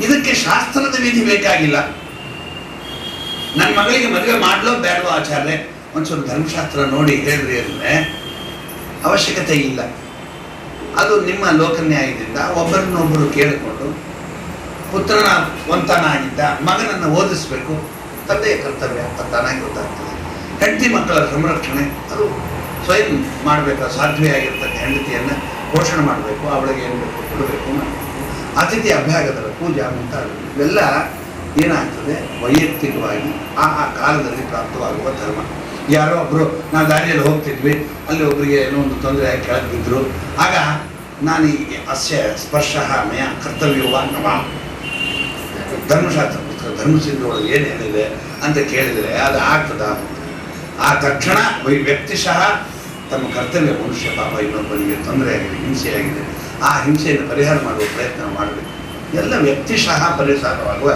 ಇದಕ್ಕೆ ಶಾಸ್ತ್ರದ ವಿಧಿ ಬೇಕಾಗಿಲ್ಲ. ನನ್ನ ಮಗಳಿಗೆ ಮದುವೆ ಮಾಡಲೋ ಬೇಡವೋ ಆಚಾರ್ಯ, ಒಂಚೂರು ಧರ್ಮಶಾಸ್ತ್ರ ನೋಡಿ ಹೇಳ್ರಿ ಅಂದರೆ ಅವಶ್ಯಕತೆ ಇಲ್ಲ. ಅದು ನಿಮ್ಮ ಲೋಕನ್ಯಾಯದಿಂದ ಒಬ್ಬರನ್ನೊಬ್ಬರು ಕೇಳಿಕೊಂಡು ಪುತ್ರನ ವಂತನಾಗಿದ್ದ ಮಗನನ್ನು ಓದಿಸ್ಬೇಕು, ತಂದೆಯ ಕರ್ತವ್ಯ ತಾನಾಗಿ ಗೊತ್ತಾಗ್ತದೆ. ಹೆಂಡತಿ ಮಕ್ಕಳ ಸಂರಕ್ಷಣೆ ಅದು ಸ್ವಯಂ ಮಾಡಬೇಕು. ಸಾಧ್ವಿಯಾಗಿರ್ತಕ್ಕ ಹೆಂಡತಿಯನ್ನು ಪೋಷಣೆ ಮಾಡಬೇಕು, ಅವಳಿಗೆ ಏನು ಬೇಕು ಕೊಡಬೇಕು, ಅತಿಥಿ ಅಭ್ಯಾಗದ ಪೂಜಾ ಮುಂತಾದ ಇವೆಲ್ಲ ಏನಾಗ್ತದೆ ವೈಯಕ್ತಿಕವಾಗಿ ಆ ಕಾಲದಲ್ಲಿ ಪ್ರಾಪ್ತವಾಗುವ ಧರ್ಮ. ಯಾರೋ ಒಬ್ಬರು ನಾವು ದಾರಿಯಲ್ಲಿ ಹೋಗ್ತಿದ್ವಿ, ಅಲ್ಲಿ ಒಬ್ಬರಿಗೆ ಏನೋ ಒಂದು ತೊಂದರೆ ಆಗಿ ಕೆಳಗೆ ಬಿದ್ದರು. ಆಗ ನಾನು ಅಸ್ಯ ಸ್ಪರ್ಶ ಮಯ ಕರ್ತವ್ಯವ ನಮ ಧರ್ಮಶಾಸ್ತ್ರ ಪುಸ್ತಕ ಧರ್ಮಸಿದ್ಧೊಳಗೆ ಏನು ಹೇಳಿದೆ ಅಂತ ಕೇಳಿದರೆ ಅದು ಆಗ್ತದ. ಆ ತಕ್ಷಣ ವ್ಯಕ್ತಿಶಃ ತಮ್ಮ ಕರ್ತವ್ಯ, ಮನುಷ್ಯ ಪಾಪ ಇನ್ನೊಬ್ಬನಿಗೆ ತೊಂದರೆ ಆಗಿದೆ, ಹಿಂಸೆಯಾಗಿದೆ, ಆ ಹಿಂಸೆಯನ್ನು ಪರಿಹಾರ ಮಾಡುವ ಪ್ರಯತ್ನ ಮಾಡಬೇಕು. ಎಲ್ಲ ವ್ಯಕ್ತಿಶಃ ಪರಿಹಾರವಾಗುವ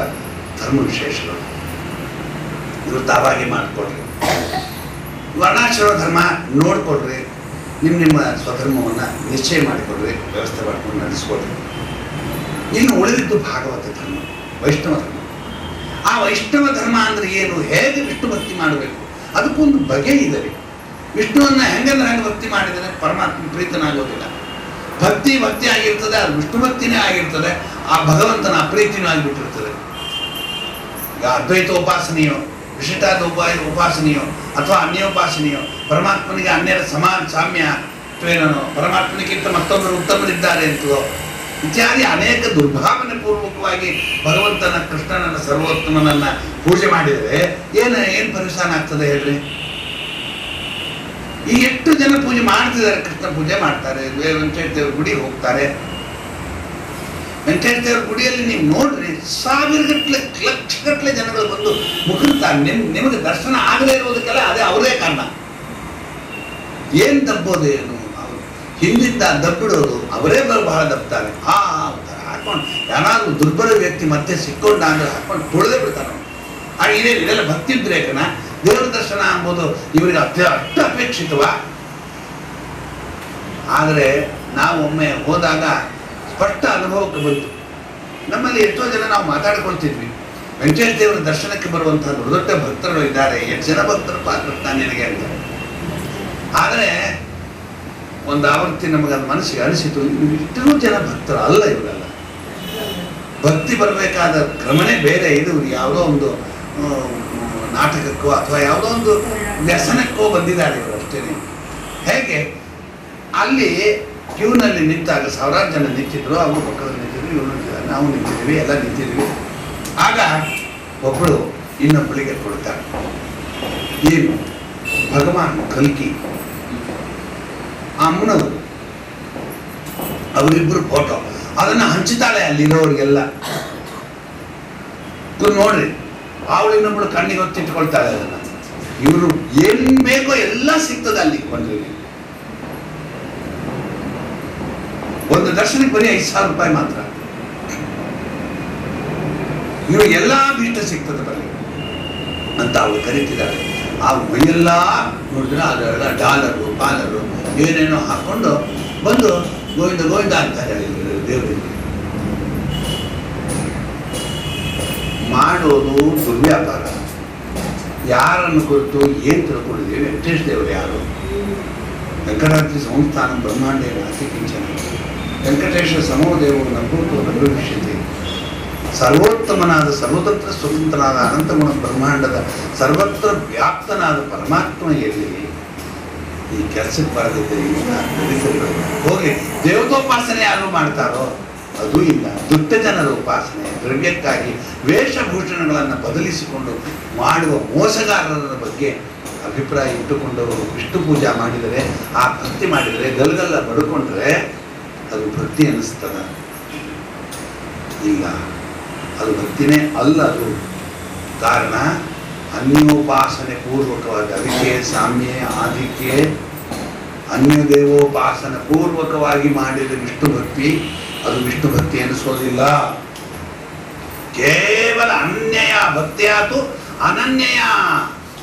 ಧರ್ಮ ವಿಶೇಷಗಳು. ಇದು ತಾವಾಗಿ ಮಾಡಿಕೊಡ್ರಿ. ವರ್ಣಾಶ್ರಮ ಧರ್ಮ ನೋಡ್ಕೊಡ್ರಿ. ನಿಮ್ಮ ಸ್ವಧರ್ಮವನ್ನು ನಿಶ್ಚಯ ಮಾಡಿಕೊಡ್ರಿ, ವ್ಯವಸ್ಥೆ ಮಾಡ್ಕೊಂಡು ನಡೆಸ್ಕೊಡ್ರಿ. ಇನ್ನು ಉಳಿದಿದ್ದು ಭಾಗವತ ಧರ್ಮ, ವೈಷ್ಣವ ಧರ್ಮ. ಆ ವೈಷ್ಣವ ಧರ್ಮ ಅಂದರೆ ಏನು, ಹೇಗೆ ವಿಷ್ಣು ಭಕ್ತಿ ಮಾಡಬೇಕು, ಅದಕ್ಕೊಂದು ಬಗೆ ಇದೆ. ವಿಷ್ಣುವನ್ನು ಹೆಂಗೆ ಭಕ್ತಿ ಮಾಡಿದರೆ ಪರಮಾತ್ಮ ಪ್ರೀತನಾಗೋದಿಲ್ಲ. ಭಕ್ತಿ ಆಗಿರ್ತದೆ, ಅದು ವಿಷ್ಣು ಭಕ್ತಿನೇ ಆಗಿರ್ತದೆ, ಆ ಭಗವಂತನ ಅಪ್ರೀತಿನೂ ಆಗಿಬಿಟ್ಟಿರ್ತದೆ. ಈಗ ಅದ್ವೈತ ಉಪಾಸನೆಯೋ, ವಿಶಿಷ್ಟಾದ ಉಪಾಸನೆಯೋ ಅಥವಾ ಅನ್ಯೋಪಾಸನೆಯೋ, ಪರಮಾತ್ಮನಿಗೆ ಅನ್ಯರ ಸಾಮ್ಯ ಏನೋ, ಪರಮಾತ್ಮನಿಗಿಂತ ಮತ್ತೊಬ್ಬರು ಉತ್ತಮರಿದ್ದಾರೆ ಅಂತಲೋ ಇತ್ಯಾದಿ ಅನೇಕ ದುರ್ಭಾವನೆ ಪೂರ್ವಕವಾಗಿ ಭಗವಂತನ ಕೃಷ್ಣನನ್ನ ಸರ್ವೋತ್ತಮನನ್ನ ಪೂಜೆ ಮಾಡಿದರೆ ಏನು ಪರಿಸ್ಥಾನ ಆಗ್ತದೆ ಹೇಳ್ರಿ. ಈ ಎಷ್ಟು ಜನ ಪೂಜೆ ಮಾಡ್ತಿದ್ದಾರೆ, ಕೃಷ್ಣ ಪೂಜೆ ಮಾಡ್ತಾರೆ, ವೆಂಕಟೇಶ್ವರ ಗುಡಿಗೆ ಹೋಗ್ತಾರೆ, ವೆಂಕಟೇಶ್ವರ ದೇವರ ಗುಡಿಯಲ್ಲಿ ನೀವು ನೋಡ್ರಿ, ಸಾವಿರಗಟ್ಟಲೆ ಲಕ್ಷಗಟ್ಟಲೆ ಜನಗಳು ಬಂದು ಮುಖಂತ ನಿಮಗೆ ದರ್ಶನ ಆಗದೇ ಇರುವುದಕ್ಕೆಲ್ಲ ಅದೇ ಅವರೇ ಕಾರಣ. ಏನ್ ದಬ್ಬೋದೇನು, ಹಿಂದಿಂದ ದಬ್ಬಿಡೋರು ಅವರೇ ಬಹಳ ದಬ್ತಾರೆ. ಹಾಕೊಂಡು ಯಾರಾದ್ರೂ ದುರ್ಬಲ ವ್ಯಕ್ತಿ ಮತ್ತೆ ಸಿಕ್ಕೊಂಡ ಅಂದ್ರೆ ಹಾಕೊಂಡು ತುಳಿದೇ ಬಿಡ್ತಾನೆ. ಇದೆಲ್ಲ ಭಕ್ತಿ ಉದ್ರೇಕನ. ದೇವರ ದರ್ಶನ ಅಂಬೋದು ಇವರಿಗೆ ಅಷ್ಟು ಅಪೇಕ್ಷಿತವ. ಆದರೆ ನಾವು ಒಮ್ಮೆ ಹೋದಾಗ ಸ್ಪಷ್ಟ ಅನುಭವಕ್ಕೆ ಬಂತು. ನಮ್ಮಲ್ಲಿ ಎಷ್ಟೋ ಜನ ನಾವು ಮಾತಾಡ್ಕೊಳ್ತಿದ್ವಿ, ವೆಂಕಟೇಶ್ವರ ದೇವರ ದರ್ಶನಕ್ಕೆ ಬರುವಂತಹ ದೊಡ್ಡ ಭಕ್ತರು ಇದ್ದಾರೆ, ಎಷ್ಟು ಜನ ಭಕ್ತರು ಪಾತ್ರ ನಿನಗೆ ಅಂತ. ಆದರೆ ಒಂದು ಆವೃತ್ತಿ ನಮಗೆ ಅದು ಮನಸ್ಸಿಗೆ ಅನಿಸಿತು, ಇಷ್ಟೂ ಜನ ಭಕ್ತರು ಅಲ್ಲ ಇವರೆಲ್ಲ. ಭಕ್ತಿ ಬರಬೇಕಾದ ಕ್ರಮನೇ ಬೇರೆ. ಇದು ಯಾವುದೋ ಒಂದು ನಾಟಕಕ್ಕೋ ಅಥವಾ ಯಾವುದೋ ಒಂದು ವ್ಯಸನಕ್ಕೋ ಬಂದಿದ್ದಾರೆ ಇವರು ಅಷ್ಟೇನೆ. ಹೇಗೆ ಅಲ್ಲಿ ಕ್ಯೂನಲ್ಲಿ ನಿಂತಾಗ ಸಾವಿರಾರು ಜನ ನಿಂತಿದ್ರು, ಅವರು ಪಕ್ಕದಲ್ಲಿ ನಿಂತಿದ್ರು, ಇವರು ನಿಂತಿದ್ದಾರೆ, ನಾವು ನಿಂತಿದ್ವಿ, ಎಲ್ಲ ನಿಂತಿದ್ವಿ. ಆಗ ಒಬ್ಬಳು ಇನ್ನೊಬ್ಬಳಿಗೆ ಕೊಡ್ತಾರೆ, ಏನು ಭಗವಾನ್ ಕಲ್ಕಿ ಅಮ್ಮನವರು, ಅವರಿಬ್ಬರು ಫೋಟೋ ಅದನ್ನ ಹಂಚುತ್ತಾಳೆ ಅಲ್ಲಿರೋರಿಗೆಲ್ಲ. ನೋಡ್ರಿ, ಅವಳು ಇನ್ನೊಬ್ಳು ಕಣ್ಣಿಗೆ ಹೊತ್ತಿಟ್ಕೊಳ್ತಾಳೆ ಅದನ್ನ. ಇವರು ಏನ್ ಬೇಕೋ ಎಲ್ಲ ಸಿಗ್ತದೆ ಅಲ್ಲಿ. ಒಂದು ದರ್ಶನಕ್ಕೆ ಬರೀ 5,000 ರೂಪಾಯಿ ಮಾತ್ರ. ಇವರು ಎಲ್ಲಾ ಭೀಷ್ಟ ಸಿಗ್ತದೆ ಬರಲಿ ಅಂತ ಅವಳು ಕರೀತಿದ್ದಾಳೆ. ಆ ಮೈಯೆಲ್ಲ ನೋಡಿದ್ರೆ ಅದೆಲ್ಲ ಡಾಲರು ಪಾಲರು ಏನೇನೋ ಹಾಕೊಂಡು ಬಂದು ಗೋವಿಂದ ಗೋವಿಂದ ಅಂತಾರೆ ದೇವರಿಗೆ. ಮಾಡೋದು ದುರ್ವ್ಯಾಪಾರ. ಯಾರನ್ನು ಕುರಿತು ಏನ್ ತಿಳ್ಕೊಂಡಿದ್ದೀವಿ? ವೆಂಕಟೇಶ ದೇವರು ಯಾರು? ವೆಂಕಟಾದ್ರಿ ಸಂಸ್ಥಾನ ಬ್ರಹ್ಮಾಂಡೇ ನಾಸ್ತಿ ಕಿಂಚನ, ವೆಂಕಟೇಶ ಸಮೋದೇವರು ನಭೂತೋ ನಭವಿಷ್ಯತೆ. ಸರ್ವೋತ್ತಮನಾದ ಸರ್ವತಂತ್ರ ಸ್ವತಂತ್ರನಾದ ಅನಂತಗುಣ ಬ್ರಹ್ಮಾಂಡದ ಸರ್ವತ್ರ ವ್ಯಾಪ್ತನಾದ ಪರಮಾತ್ಮ ಎಲ್ಲಿ? ಈ ಕೆಲಸಕ್ಕೆ ಬರದಿದ್ದರೆ ಹೋಗಿ ದೇವತೋಪಾಸನೆ ಯಾರು ಮಾಡ್ತಾರೋ ಅದು ಇಲ್ಲ. ದುಷ್ಟ ಜನರ ಉಪಾಸನೆ, ದ್ರವ್ಯಕ್ಕಾಗಿ ವೇಷಭೂಷಣಗಳನ್ನು ಬದಲಿಸಿಕೊಂಡು ಮಾಡುವ ಮೋಸಗಾರರ ಬಗ್ಗೆ ಅಭಿಪ್ರಾಯ ಇಟ್ಟುಕೊಂಡವರು ವಿಷ್ಣು ಪೂಜಾ ಮಾಡಿದರೆ, ಆ ಭಕ್ತಿ ಮಾಡಿದರೆ, ಗಲ್ಗಲ್ಲ ಬಡ್ಕೊಂಡ್ರೆ ಅದು ಭಕ್ತಿ ಅನ್ನಿಸ್ತದ? ಇಲ್ಲ, ಅದು ಭಕ್ತಿನೇ ಅಲ್ಲ. ಅದು ಕಾರಣ ಅನ್ಯೋಪಾಸನೆ ಪೂರ್ವಕವಾಗಿ. ಅದಕ್ಕೆ ಸಾಮ್ಯ ಆದಿಕ್ಕೆ ಅನ್ಯದೇವೋಪಾಸನ ಪೂರ್ವಕವಾಗಿ ಮಾಡಿದ ವಿಷ್ಣು ಭಕ್ತಿ ಅದು ವಿಷ್ಣು ಭಕ್ತಿ ಎನಿಸೋದಿಲ್ಲ. ಕೇವಲ ಅನ್ಯಯ ಭಕ್ತಿಯಾತು ಅನನ್ಯಯ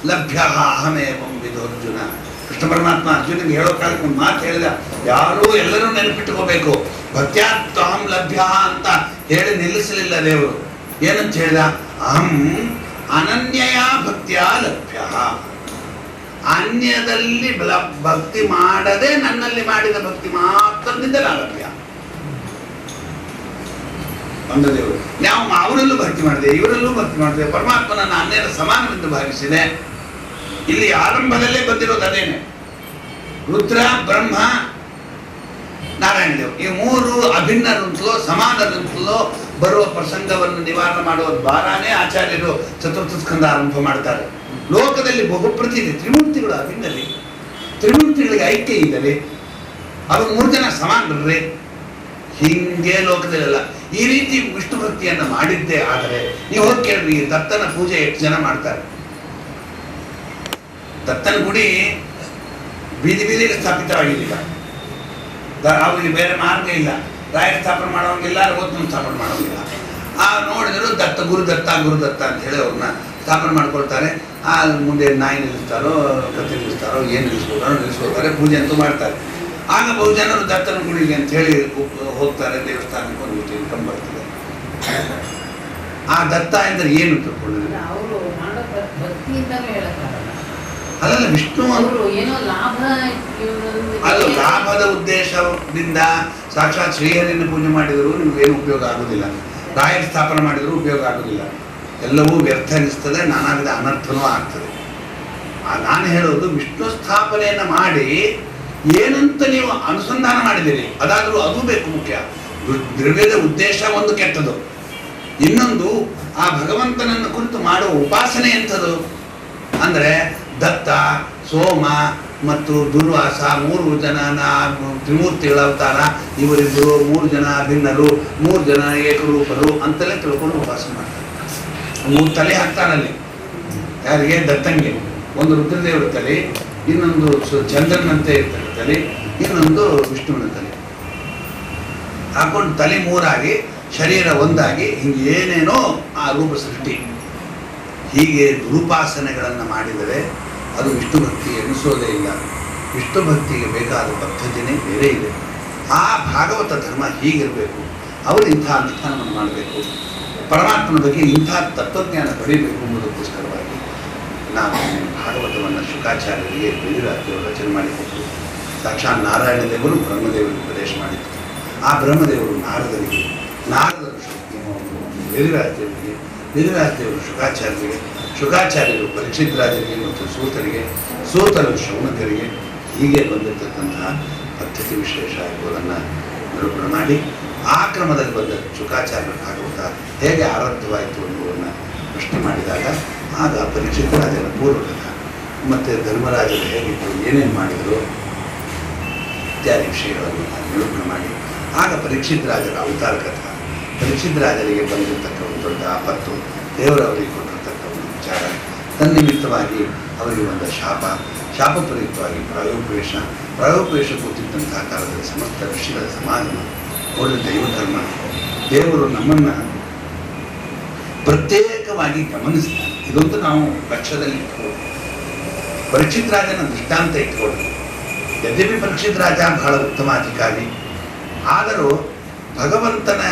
ಲಭ್ಯ ಅಹಮೇವಂ ವಿಧೋ ಅರ್ಜುನ. ಕೃಷ್ಣ ಪರಮಾತ್ಮ ಅರ್ಜುನಿಗೆ ಹೇಳೋ ಕಾಲಕ್ಕೆ ಒಂದು ಮಾತು ಹೇಳಿದ, ಯಾರೂ ಎಲ್ಲರೂ ನೆನಪಿಟ್ಟುಕೋಬೇಕು. ಭಕ್ತ್ಯಾತ್ ಅಹಂ ಲಭ್ಯ ಅಂತ ಹೇಳಿ ನಿಲ್ಲಿಸಲಿಲ್ಲ ದೇವರು. ಏನಂತ ಹೇಳಿದ? ಅಹಂ ಅನನ್ಯಯ ಭಕ್ತಿಯ ಲಭ್ಯ. ಅನ್ಯದಲ್ಲಿ ಭಕ್ತಿ ಮಾಡದೆ ನನ್ನಲ್ಲಿ ಮಾಡಿದ ಭಕ್ತಿ ಮಾತ್ರದಿಂದಲೇ ಲಭ್ಯ. ಒಂದು ದೇವರು ನಾವು ಅವರಲ್ಲೂ ಭಕ್ತಿ ಮಾಡಿದೆ, ಇವರಲ್ಲೂ ಭಕ್ತಿ ಮಾಡಿದೆ. ಪರಮಾತ್ಮನನ್ನ ಅನ್ಯರ ಸಮಾನವೆಂದು ಭಾವಿಸಿದೆ. ಇಲ್ಲಿ ಆರಂಭದಲ್ಲೇ ಬಂದಿರೋದು ಅದೇನೆ. ರುದ್ರ, ಬ್ರಹ್ಮ, ನಾರಾಯಣ ದೇವರು ಈ ಮೂರು ಅಭಿನ್ನರಂತಲೋ ಸಮಾನರಂತಲೋ ಬರುವ ಪ್ರಸಂಗವನ್ನು ನಿವಾರಣೆ ಮಾಡುವ ದ್ವಾರಾನೇ ಆಚಾರ್ಯರು ಚತುರ್ಥ ಸ್ಕಂದ ಆರಂಭ ಮಾಡ್ತಾರೆ. ಲೋಕದಲ್ಲಿ ಬಹುಪ್ರತಿ ಇದೆ. ತ್ರಿಮೂರ್ತಿಗಳು ಅಭಿನ್ನರಿ, ತ್ರಿಮೂರ್ತಿಗಳಿಗೆ ಐಕ್ಯ ಇದ್ದರೆ ಅವರು 3 ಜನ ಸಮಾನರೇ. ಹಿಂಗೆ ಲೋಕದಲ್ಲೆಲ್ಲ ಈ ರೀತಿ ವಿಷ್ಣು ಭಕ್ತಿಯನ್ನ ಮಾಡಿದ್ದೇ ಆದರೆ ನೀವು ಹೋಗಿ ಕೇಳ್ರಿ, ದತ್ತನ ಪೂಜೆ ಎಷ್ಟು ಜನ ಮಾಡ್ತಾರೆ? ದತ್ತನ ಗುಡಿ ಬೀದಿ ಬೀದಿಗೆ ಸ್ಥಾಪಿತವಾಗಿಲ್ಲ. ಅವರಿಗೆ ಬೇರೆ ಮಾರ್ಗ ಇಲ್ಲ. ರಾಯ ಸ್ಥಾಪನೆ ಮಾಡೋಂಗಿಲ್ಲ, ಓದ್ನ ಸ್ಥಾಪನೆ ಮಾಡೋಂಗಿಲ್ಲ. ನೋಡಿದ್ರು ದತ್ತ ಗುರುದತ್ತ ಗುರುದತ್ತ ಅಂತ ಹೇಳಿ ಅವ್ರನ್ನ ಸ್ಥಾಪನೆ ಮಾಡ್ಕೊಳ್ತಾರೆ. ಮುಂದೆ ನಾಯಿ ನಿಲ್ಲಿಸ್ತಾರೋ, ಕತ್ತೆ ನಿಲ್ಲಿಸ್ತಾರೋ, ಏನು ನಿಲ್ಲಿಸ್ಕೊಳ್ತಾರೆ, ಪೂಜೆ ಅಂತೂ ಮಾಡ್ತಾರೆ. ಆಗ ಬಹುಜನರು ದತ್ತನ ಗುಡಿಗೆ ಅಂತ ಹೇಳಿ ಹೋಗ್ತಾರೆ, ದೇವಸ್ಥಾನಕ್ಕೆ ಒಂದು ಇನ್ಕಮ್ ಬರ್ತದೆ. ಆ ದತ್ತ ಎಂದರೆ ಏನು ತಿಳ್ಕೊಂಡಿದ್ರು? ಅಲ್ಲಲ್ಲ, ವಿಷ್ಣು ಅದು ಲಾಭದ ಉದ್ದೇಶದಿಂದ ಸಾಕ್ಷಾತ್ ಶ್ರೀಹರಿಯನ್ನು ಪೂಜೆ ಮಾಡಿದರೂ ನಿಮ್ಗೇನು ಉಪಯೋಗ ಆಗುದಿಲ್ಲ. ರಾಯರ ಸ್ಥಾಪನೆ ಮಾಡಿದರೂ ಉಪಯೋಗ ಆಗುದಿಲ್ಲ. ಎಲ್ಲವೂ ವ್ಯರ್ಥ ಅನಿಸ್ತದೆ, ನಾನಾ ವಿಧ ಅನರ್ಥನೂ ಆಗ್ತದೆ. ನಾನು ಹೇಳೋದು, ವಿಷ್ಣು ಸ್ಥಾಪನೆಯನ್ನು ಮಾಡಿ ಏನಂತ ನೀವು ಅನುಸಂಧಾನ ಮಾಡಿದ್ದೀರಿ ಅದಾದರೂ ಅದು ಬೇಕು ಮುಖ್ಯ. ದ್ರವ್ಯದ ಉದ್ದೇಶ ಒಂದು ಕೆಟ್ಟದು. ಇನ್ನೊಂದು, ಆ ಭಗವಂತನನ್ನು ಕುರಿತು ಮಾಡುವ ಉಪಾಸನೆ ಎಂಥದ್ದು ಅಂದರೆ ದತ್ತ, ಸೋಮ, ಮತ್ತು ದುರ್ವಾಸ 3 ಜನ ತ್ರಿಮೂರ್ತಿಗಳ ಅವತಾರ, ಇವರಿಬ್ಬರು 3 ಜನ ಭಿನ್ನರು, 3 ಜನ ಏಕರೂಪರು ಅಂತಲೇ ತಿಳ್ಕೊಂಡು ಉಪವಾಸ ಮಾಡ್ತಾರೆ. 3 ತಲೆ ಹಾಕ್ತಾನಲ್ಲಿ. ಯಾರಿಗೆ? ದತ್ತಂಗೆ. ಒಂದು ರುದ್ರದೇವರ ತಲೆ, ಇನ್ನೊಂದು ಚಂದ್ರನಂತೆ ಇರ್ತದೆ ತಲೆ, ಇನ್ನೊಂದು ವಿಷ್ಣುವಿನ ತಲೆ ಹಾಕೊಂಡು ತಲೆ 3 ಶರೀರ 1 ಹಿಂಗೆ ಏನೇನೋ ಆ ರೂಪ ಸೃಷ್ಟಿ. ಹೀಗೆ ರೂಪಾಸನೆಗಳನ್ನು ಮಾಡಿದರೆ ಅದು ವಿಷ್ಣು ಭಕ್ತಿ ಎನಿಸೋದೇ ಇಲ್ಲ. ವಿಷ್ಣು ಭಕ್ತಿಗೆ ಬೇಕಾದ ಪದ್ಧತಿನೇ ಬೇರೆ ಇದೆ. ಆ ಭಾಗವತ ಧರ್ಮ ಹೀಗಿರಬೇಕು. ಅವರು ಇಂಥ ಅನುಷ್ಠಾನವನ್ನು ಮಾಡಬೇಕು, ಪರಮಾತ್ಮನ ಬಗ್ಗೆ ಇಂಥ ತತ್ವಜ್ಞಾನ ಪಡೆಯಬೇಕು ಎಂಬುದಕ್ಕೋಸ್ಕರವಾಗಿ ನಾವು ಭಾಗವತವನ್ನು ಶುಕಾಚಾರ್ಯರಿಗೆ ವೇದಿರಾಜರು ರಚನೆ ಮಾಡಿಕೊಟ್ಟು, ಸಾಕ್ಷಾತ್ ನಾರಾಯಣ ದೇವರು ಬ್ರಹ್ಮದೇವರಿಗೆ ಉಪದೇಶ ಮಾಡಿದರು. ಆ ಬ್ರಹ್ಮದೇವರು ನಾರದರಿಗೆ, ನಾರದರು ವೇದಿರಾಜರಿಗೆ, ವೇದಿರಾಜದೇವರು ಶುಕಾಚಾರ್ಯರಿಗೆ, ಶುಕಾಚಾರ್ಯರು ಪರೀಕ್ಷಿತ್ ರಾಜರಿಗೆ ಮತ್ತು ಸೂತರಿಗೆ, ಸೂತರು ಶೌನಕರಿಗೆ, ಹೀಗೆ ಬಂದಿರತಕ್ಕಂತಹ ಪದ್ಧತಿ ವಿಶೇಷ ಎಂಬುದನ್ನು ನಿರೂಪಣೆ ಮಾಡಿ, ಆ ಕ್ರಮದಲ್ಲಿ ಬಂದ ಶುಕಾಚಾರ್ಯರ ಭಾಗವತ ಹೇಗೆ ಆರಂಭವಾಯಿತು ಎಂಬುದನ್ನು ಪ್ರಶ್ನೆ ಮಾಡಿದಾಗ ಆಗ ಪರೀಕ್ಷಿತ್ ರಾಜನ ಪೂರ್ವಕಥ ಮತ್ತು ಧರ್ಮರಾಜರು ಹೇಗಿತ್ತು, ಏನೇನು ಮಾಡಿದರು ಇತ್ಯಾದಿ ವಿಷಯಗಳನ್ನು ನಿರೂಪಣೆ ಮಾಡಿ, ಆಗ ಪರೀಕ್ಷಿತ್ ರಾಜರ ಅವತಾರ ಕಥಾ, ಪರೀಕ್ಷಿತ್ ರಾಜರಿಗೆ ಬಂದಿರತಕ್ಕ ಒಂದು ದೊಡ್ಡ ಆಪತ್ತು, ದೇವರವರಿಗೆ ಕೊಟ್ಟಿರತಕ್ಕ ಒಂದು ವಿಚಾರ, ತನ್ನಿಮಿತ್ತವಾಗಿ ಅವರಿಗೆ ಒಂದು ಶಾಪಪೂರಿತವಾಗಿ ಪ್ರಾಯೋಪವೇಶ ಕೂತಿದ್ದಂತಹ ಕಾಲದಲ್ಲಿ ಸಮಸ್ತ ಋಷಿಗಳ ಸಮಾಗಮ, ಅವರ ದೈವಧರ್ಮ, ದೇವರು ನಮ್ಮನ್ನು ಪ್ರತ್ಯೇಕವಾಗಿ ಗಮನಿಸ್ತಾನೆ. ಇದೊಂದು ನಾವು ಲಕ್ಷ್ಯದಲ್ಲಿ ಇಟ್ಕೊಳ್ಬೇಕು. ಪರೀಕ್ಷಿತ್ ರಾಜನ ದೃಷ್ಟಾಂತ ಇಟ್ಕೊಳ್ಬೇಕು. ಯದ್ಯಪಿ ಪರೀಕ್ಷಿತ್ ರಾಜ ಬಹಳ ಉತ್ತಮ ಅಧಿಕಾರಿ, ಆದರೂ ಭಗವಂತನ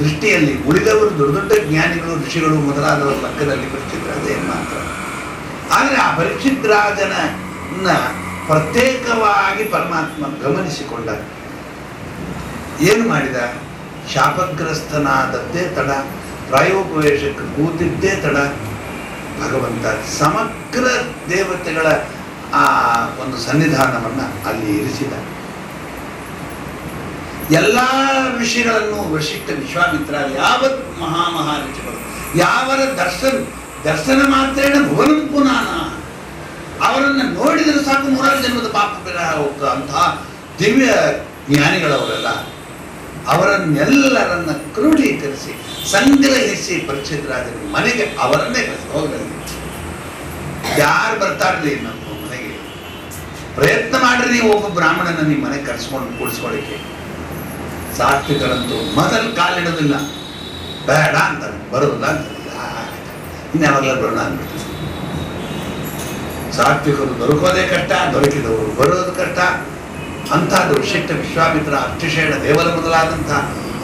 ದೃಷ್ಟಿಯಲ್ಲಿ ಉಳಿದವರು ದೊಡ್ಡ ದೊಡ್ಡ ಜ್ಞಾನಿಗಳು, ಋಷಿಗಳು ಮೊದಲಾದವರ ಲೆಕ್ಕದಲ್ಲಿ ಪರೀಕ್ಷಿತ್ ರಾಜ ಏನು ಮಾತ್ರ. ಆದರೆ ಆ ಪರೀಕ್ಷಿತ್ ರಾಜನ ಪ್ರತ್ಯೇಕವಾಗಿ ಪರಮಾತ್ಮ ಗಮನಿಸಿಕೊಂಡ. ಏನು ಮಾಡಿದ? ಶಾಪಗ್ರಸ್ತನಾದದ್ದೇ ತಡ, ಪ್ರಾಯೋಪವೇಶಕ್ಕೆ ಕೂತಿದ್ದೇ ತಡ. ಭಗವಂತ ಸಮಗ್ರ ದೇವತೆಗಳ ಆ ಒಂದು ಸನ್ನಿಧಾನವನ್ನು ಅಲ್ಲಿ ಇರಿಸಿದ. ಎಲ್ಲ ಋಷಿಗಳನ್ನು ವಶಿಷ್ಠ, ವಿಶ್ವಾಮಿತ್ರ, ಯಾವತ್ ಮಹಾಮಹಾಋಷಿಗಳು ಯಾವರ ದರ್ಶನ ಮಾತ್ರೇಣ ಭುವನಂ ಪುನಾನ, ಅವರನ್ನು ನೋಡಿದರೆ ಸಾಕು 3 ಜನ್ಮದ ಪಾಪ ಪರಿಹಾರ ಹೋಗ್ತಾ ಅಂತಹ ದಿವ್ಯ ಜ್ಞಾನಿಗಳವರೆಲ್ಲ. ಅವರನ್ನೆಲ್ಲರನ್ನ ಕ್ರೋಢೀಕರಿಸಿ ಸಂಗ್ರಹಿಸಿ ಪರೀಕ್ಷಿತ್ ರಾಜರ ಮನೆಗೆ ಅವರನ್ನೇ ಕಳಿಸಿ ಹೋಗಲಿ. ಯಾರು ಬರ್ತಾರಲಿ ನಮ್ಮ ಮನೆಗೆ, ಪ್ರಯತ್ನ ಮಾಡ್ರಿ ನೀವು ಒಬ್ಬ ಬ್ರಾಹ್ಮಣನ ನಿಮ್ಮ ಮನೆಗೆ ಕರೆಸ್ಕೊಂಡು ಕೂಡಿಸ್ಕೊಳ್ಳಿಕ್ಕೆ. ಸಾತ್ವಿಕರಂತೂ ಮೊದಲು ಕಾಲಿಡೋದಿಲ್ಲ, ಬೇಡ ಅಂತಾನೆ, ಬರೋದಿಲ್ಲ ಅಂತ. ಇನ್ಯಾವಾಗಲ ಬರೋಣ ಅಂದ್ಬಿಡ್ತಾರೆ. ಸಾತ್ವಿಕರು ದೊರಕೋದೇ ಕಷ್ಟ, ದೊರಕಿದವರು ಬರೋದು ಕಷ್ಟ. ಅಂಥದ್ದು ವಿಶಿಷ್ಟ ವಿಶ್ವಾಮಿತ್ರ, ಅಕ್ಷಿಷೇಣ, ದೇವರ ಮೊದಲಾದಂಥ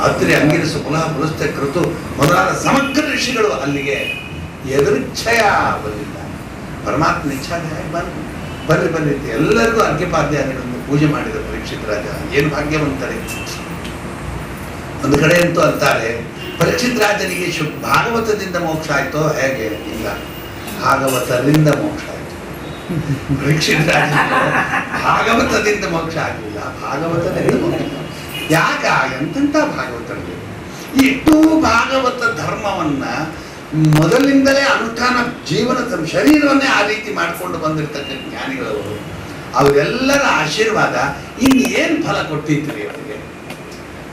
ಅತ್ರಿ, ಅಂಗಿರಸು, ಪುಲಸ್ತ್ಯ, ಕೃತು ಮೊದಲಾದ ಸಮಗ್ರ ಋಷಿಗಳು ಅಲ್ಲಿಗೆ ಎದುರಿಚ್ಛಯ ಬರಲಿಲ್ಲ. ಪರಮಾತ್ಮ ಇಚ್ಛಾಧ್ಯಾಯ ಬರ್ರಿ ಎಲ್ಲರಿಗೂ ಅರ್ಘ್ಯಪಾದ್ಯಾದಿಗಳನ್ನು ಪೂಜೆ ಮಾಡಿದ ಪರೀಕ್ಷಿತ್ ರಾಜ ಏನು ಭಾಗ್ಯವಂತರೇ. ಒಂದು ಕಡೆ ಅಂತೂ ಅಂತಾರೆ, ಪರೀಕ್ಷಿತ್ ರಾಜನಿಗೆ ಭಾಗವತದಿಂದ ಮೋಕ್ಷ ಆಯ್ತೋ ಹೇಗೆ? ಇಲ್ಲ, ಭಾಗವತರಿಂದ ಮೋಕ್ಷ ಆಯ್ತು. ಪರೀಕ್ಷಿತ್ ರಾಜ ಭಾಗವತದಿಂದ ಮೋಕ್ಷ ಆಗಲಿಲ್ಲ, ಭಾಗವತದಿಂದ ಮೋಕ್ಷ. ಯಾಕ? ಎಂತೆಂಥ ಭಾಗವತರಿಗೆ ಇಷ್ಟು ಭಾಗವತ ಧರ್ಮವನ್ನ ಮೊದಲಿಂದಲೇ ಅನುಷ್ಠಾನ, ಜೀವನ ಶರೀರವನ್ನೇ ಆ ರೀತಿ ಮಾಡಿಕೊಂಡು ಬಂದಿರ್ತಕ್ಕ ಜ್ಞಾನಿಗಳವರು, ಅವರೆಲ್ಲರ ಆಶೀರ್ವಾದ ಇನ್ನೇನು ಫಲ ಕೊಟ್ಟಿದ್ರಿ ಅವರಿಗೆ?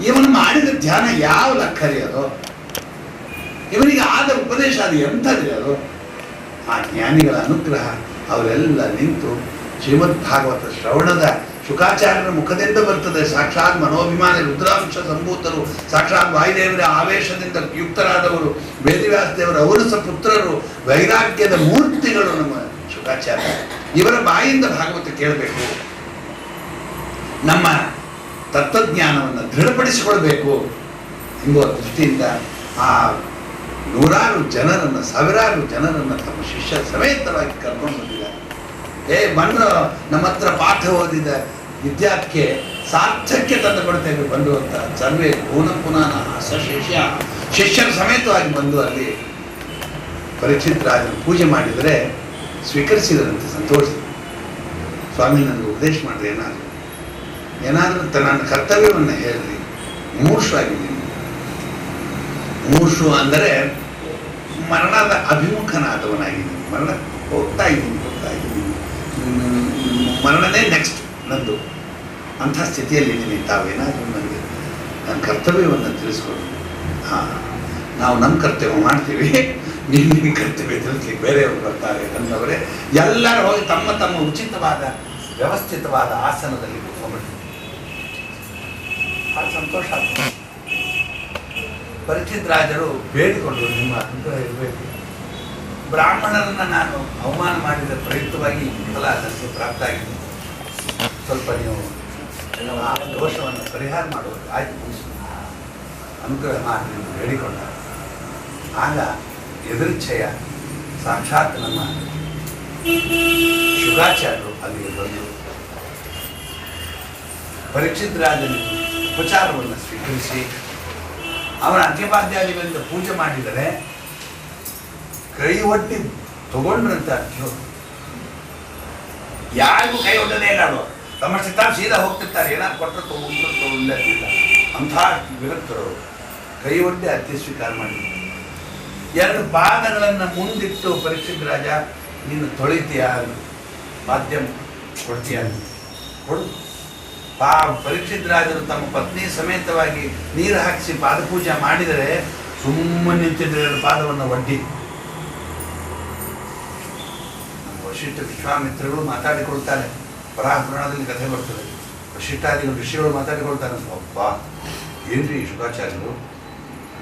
ಇವನು ಮಾಡಿದ ಧ್ಯಾನ ಯಾವ ಲೆಕ್ಕರಿ ಅದು? ಇವನಿಗೆ ಆದ ಉಪದೇಶ ಅದು ಎಂಥದ್ರಿ ಅದು? ಆ ಜ್ಞಾನಿಗಳ ಅನುಗ್ರಹ ಅವರೆಲ್ಲ ನಿಂತು ಶ್ರೀಮದ್ ಭಾಗವತ ಶ್ರವಣದ ಶುಕಾಚಾರ್ಯರ ಮುಖದಿಂದ ಬರ್ತದೆ. ಸಾಕ್ಷಾತ್ ಮನೋಭಿಮಾನಿ ರುದ್ರಾಂಶ ಸಂಭೂತರು, ಸಾಕ್ಷಾತ್ ವಾಯುದೇವರ ಆವೇಶದಿಂದ ಯುಕ್ತರಾದವರು, ವೇದವ್ಯಾಸ ದೇವರ ಔರಸ ಪುತ್ರರು, ವೈರಾಗ್ಯದ ಮೂರ್ತಿಗಳು ನಮ್ಮ ಶುಕಾಚಾರ್ಯ. ಇವರ ಬಾಯಿಂದ ಭಾಗವತ ಕೇಳಬೇಕು, ನಮ್ಮ ತತ್ವಜ್ಞಾನವನ್ನು ದೃಢಪಡಿಸಿಕೊಳ್ಬೇಕು ಎಂಬುವ ದೃಷ್ಟಿಯಿಂದ ಆ 100 ಜನರನ್ನು, 1000 ಜನರನ್ನು ತಮ್ಮ ಶಿಷ್ಯ ಸಮೇತವಾಗಿ ಕರ್ಕೊಂಡು ಬಂದಿದ್ದಾರೆ. ಬಂದು ನಮ್ಮ ಹತ್ರ ಪಾಠ ಓದಿದ ವಿದ್ಯಾರ್ಥಿಗೆ ಸಾರ್ಥಕ್ಕೆ ತಂದು ಕೊಡ್ತೇವೆ ಬಂದು ಅಂತ ಸರ್ವೇ ಪುನಃ ಶಿಷ್ಯರ ಸಮೇತವಾಗಿ ಬಂದು ಅಲ್ಲಿ ಪರೀಕ್ಷಿತ್ ರಾಜನ ಪೂಜೆ ಮಾಡಿದರೆ ಸ್ವೀಕರಿಸಿದರಂತೆ, ಸಂತೋಷಿಸಿದರು. ಸ್ವಾಮಿ ನನಗೆ ಉಪದೇಶ ಮಾಡಿದ್ರೆ ಏನಾದರೂ ನನ್ನ ಕರ್ತವ್ಯವನ್ನು ಹೇಳ್ರಿ. ಮೂರ್ಷು ಆಗಿದ್ದೀನಿ. ಮೂರ್ಷು ಅಂದರೆ ಮರಣದ ಅಭಿಮುಖನಾದವನಾಗಿದ್ದೀನಿ. ಮರಣ ಹೋಗ್ತಾ ಇದ್ದೀನಿ. ಮರಣನೇ ನೆಕ್ಸ್ಟ್ ನಂದು. ಅಂಥ ಸ್ಥಿತಿಯಲ್ಲಿ ಇದ್ದೀನಿ. ತಾವೇನಾದರೂ ನನಗೆ ನನ್ನ ಕರ್ತವ್ಯವನ್ನು ತಿಳಿಸ್ಕೊಡು. ನಾವು ನಮ್ಮ ಕರ್ತವ್ಯ ಮಾಡ್ತೀವಿ, ನಿಮ್ಮ ಕರ್ತವ್ಯ ತಿಳಿಸ್ಲಿಕ್ಕೆ ಬೇರೆಯವರು ಬರ್ತಾರೆ ಅನ್ನೋರೇ ಎಲ್ಲರೂ ಹೋಗಿ ತಮ್ಮ ತಮ್ಮ ಉಚಿತವಾದ ವ್ಯವಸ್ಥಿತವಾದ ಆಸನದಲ್ಲಿ ಕೂತ್ಕೊಂಡ್ಬಿಡ್ತೀವಿ. ಭಾಳ ಸಂತೋಷ ಆಗ್ತದೆ. ಪರೀಕ್ಷಿತ್ ರಾಜರು ಬೇಡಿಕೊಂಡರು, ನಿಮ್ಮ ಅನುಗ್ರಹ ಇರಬೇಕು. ಬ್ರಾಹ್ಮಣರನ್ನು ನಾನು ಅವಮಾನ ಮಾಡಿದ ಪ್ರಯುಕ್ತವಾಗಿ ಫಲ ನನಗೆ ಪ್ರಾಪ್ತ ಆಗಿದೆ. ಸ್ವಲ್ಪ ನೀವು ಆ ದೋಷವನ್ನು ಪರಿಹಾರ ಮಾಡುವುದು ಆಯ್ತು, ಅನುಗ್ರಹ ಮಾಡಿ ನೀವು ಬೇಡಿಕೊಂಡ. ಆಗ ಎದುರಿಚ್ಛೆಯ ಸಾಕ್ಷಾತ್ ನಮ್ಮ ಶುಕಾಚಾರ್ಯರು ಅಲ್ಲಿಗೆ ಬಂದು ಪರೀಕ್ಷಿತ್ ರಾಜನಿಗೆ ಉಪಚಾರವನ್ನು ಸ್ವೀಕರಿಸಿ ಅವನ ಅರ್ಘ್ಯಪಾದ್ಯಾದಿಗಳಿಂದ ಪೂಜೆ ಮಾಡಿದರೆ ಕೈ ಒಟ್ಟಿ ತಗೊಂಡ್ರಂತ ಅರ್ಥ. ಯಾರಿಗೂ ಕೈ ಒಡ್ಡದೇ ಇಲ್ಲ. ಅವರು ತಮ್ಮ ಸಿದ್ಧ ಸೀದಾ ಹೋಗ್ತಿರ್ತಾರೆ, ಏನಾದ್ರು ಕೊಟ್ಟರೆ ತಗೊಂಡ್ರೆ ಇಲ್ಲ ಅಂಥ ವಿರಕ್ತರು. ಕೈ ಒಡ್ಡಿ ಅರ್ಘ್ಯ ಸ್ವೀಕಾರ ಮಾಡಿದ್ರು. ಎರಡು ಪಾದಗಳನ್ನು ಮುಂದಿಟ್ಟು ಪರೀಕ್ಷಿತ್ ರಾಜ, ನೀನು ತೊಳಿತೀಯ, ಪಾದ್ಯ ಕೊಡ್ತೀಯ, ಕೊಡು. ಪರೀಕ್ಷಿತ್ ರಾಜರು ತಮ್ಮ ಪತ್ನಿ ಸಮೇತವಾಗಿ ನೀರು ಹಾಕಿಸಿ ಪಾದಪೂಜೆ ಮಾಡಿದರೆ ಸುಮ್ಮನೆ ನಿಂತಿದ್ರೆ ಎರಡು ಪಾದವನ್ನು ಒಡ್ಡಿ. ವಶಿಷ್ಠ ವಿಶ್ವಾಮಿತ್ರಗಳು ಮಾತಾಡಿಕೊಳ್ತಾರೆ. ಪರಾಪುರಾಣದಲ್ಲಿ ಕಥೆ ಬರ್ತದೆ. ವಶಿಷ್ಠಾದಿಗಳು ಋಷಿಗಳು ಮಾತಾಡಿಕೊಳ್ತಾರೆ. ಅಪ್ಪ ಏನ್ರಿ ಶುಕಾಚಾರ್ಯರು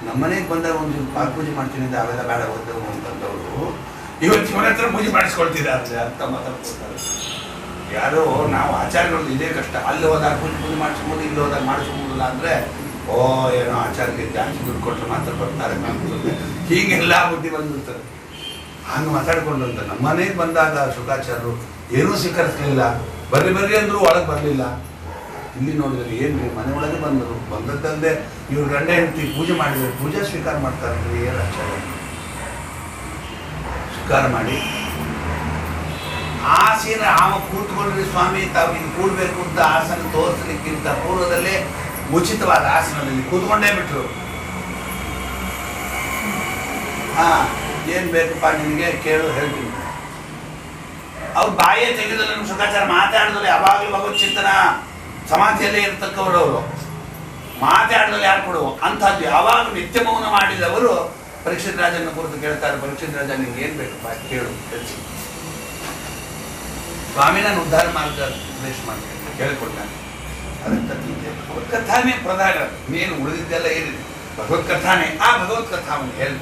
ನಮ್ಮನೆಗೆ ಬಂದಾಗ ಒಂದು ಪಾದಪೂಜೆ ಮಾಡ್ತೀನಿ ಅಂತ ಅವೆಲ್ಲ ಬೇಡ ಓದವು ಅಂತಂದವರು ಇವತ್ತು ಇವನ ಹತ್ರ ಪೂಜೆ ಮಾಡಿಸ್ಕೊಳ್ತಿದ್ದಾರೆ ಅಂತ ಮಾತಾಡ್ಕೊಳ್ತಾರೆ. ಯಾರೋ ನಾವು ಆಚಾರ್ಯಗಳು ಇದೇ ಕಷ್ಟ. ಅಲ್ಲಿ ಹೋದಾಗ ಪೂಜೆ ಮಾಡಿಸ್ಬೋದು, ಇಲ್ಲಿ ಹೋದಾಗ ಮಾಡಿಸ್ಬೋದಿಲ್ಲ ಅಂದರೆ ಏನೋ ಆಚಾರ್ಯಕ್ಕೆ ಜಾಸ್ತಿ ದುಡ್ಡು ಕೊಟ್ಟರೆ ಮಾತ್ರ ಬರ್ತಾರೆ ಹೀಗೆಲ್ಲ ಬುದ್ಧಿ ಬಂದ್ಬಿಡ್ತಾರೆ. ಹಂಗೆ ಮಾತಾಡ್ಕೊಂಡಂತ ನಮ್ಮನೆಗೆ ಬಂದಾಗ ಶುಕಾಚಾರ್ಯರು ಏನೂ ಸ್ವೀಕರಿಸಲಿಲ್ಲ. ಬರ್ರಿ ಅಂದರೂ ಒಳಗೆ ಬರಲಿಲ್ಲ. ಇಲ್ಲಿ ನೋಡಿದ್ರೆ ಏನ್ರಿ ಮನೆ ಒಳಗೆ ಬಂದರು. ಬಂದದ್ದಲ್ಲದೆ ಇವ್ರ ಗಂಡ ಹೆಂಡತಿ ಪೂಜೆ ಮಾಡಿದರೆ ಪೂಜಾ ಸ್ವೀಕಾರ ಮಾಡ್ತಾರೆ. ಏನು ಆಚಾರ್ಯ ಸ್ವೀಕಾರ ಮಾಡಿ ಆಸೀನ ಕೂತ್ಕೊಂಡ್ರಿ ಸ್ವಾಮಿ, ತಾವು ಇಲ್ಲಿ ಕೂಡಬೇಕು ಅಂತ ಆಸನ ತೋರಿಸಲಿಕ್ಕಿಂತ ಪೂರ್ವದಲ್ಲೇ ಉಚಿತವಾದ ಆಸನದಲ್ಲಿ ಕೂತ್ಕೊಂಡೇ ಬಿಟ್ರು. ಏನ್ ಬೇಕಪ್ಪ ನಿನಗೆ ಕೇಳು, ಹೇಳ್ತೀನಿ. ಅವ್ರು ಬಾಯೇ ತೆಗೆದಲ್ಲ, ನಮ್ಮ ಶುಕಾಚಾರ ಮಾತಾಡಿದ್ರೆ ಯಾವಾಗಲೂ ಭಗವತ್ ಚಿಂತನ ಸಮಾಧಿಯಲ್ಲೇ ಇರ್ತಕ್ಕವರು. ಅವರು ಮಾತಾಡಿದಲ್ಲಿ ಯಾರು ಕೊಡುವ ಅಂಥದ್ದು ಯಾವಾಗ ನಿತ್ಯ ಮೌನ ಮಾಡಿದವರು ಪರೀಕ್ಷಿತ್ ರಾಜನ ಕುರಿತು ಕೇಳ್ತಾರೆ. ಪರೀಕ್ಷಿತ್ ರಾಜ ನಿಂಗೆ ಏನ್ ಬೇಕಪ್ಪ ಕೇಳು, ತಿಳಿಸಿ. ಸ್ವಾಮಿ ನಾನು ಉದ್ಧಾರ ಮಾರ್ಗ ಉಪದೇಶ ಮಾಡ್ತೇನೆ ಕೇಳಿಕೊಡ್ತಾನೆ. ಅದಕ್ಕೆ ಭಗವತ್ ಕಥಾನೇ ಪ್ರಧಾನ. ಮೇನು ಉಳಿದಿದ್ದೆಲ್ಲ ಏನಿದೆ ಭಗವತ್ ಕಥಾನೇ. ಆ ಭಗವತ್ ಕಥಾವನ್ನು ಹೇಳಿ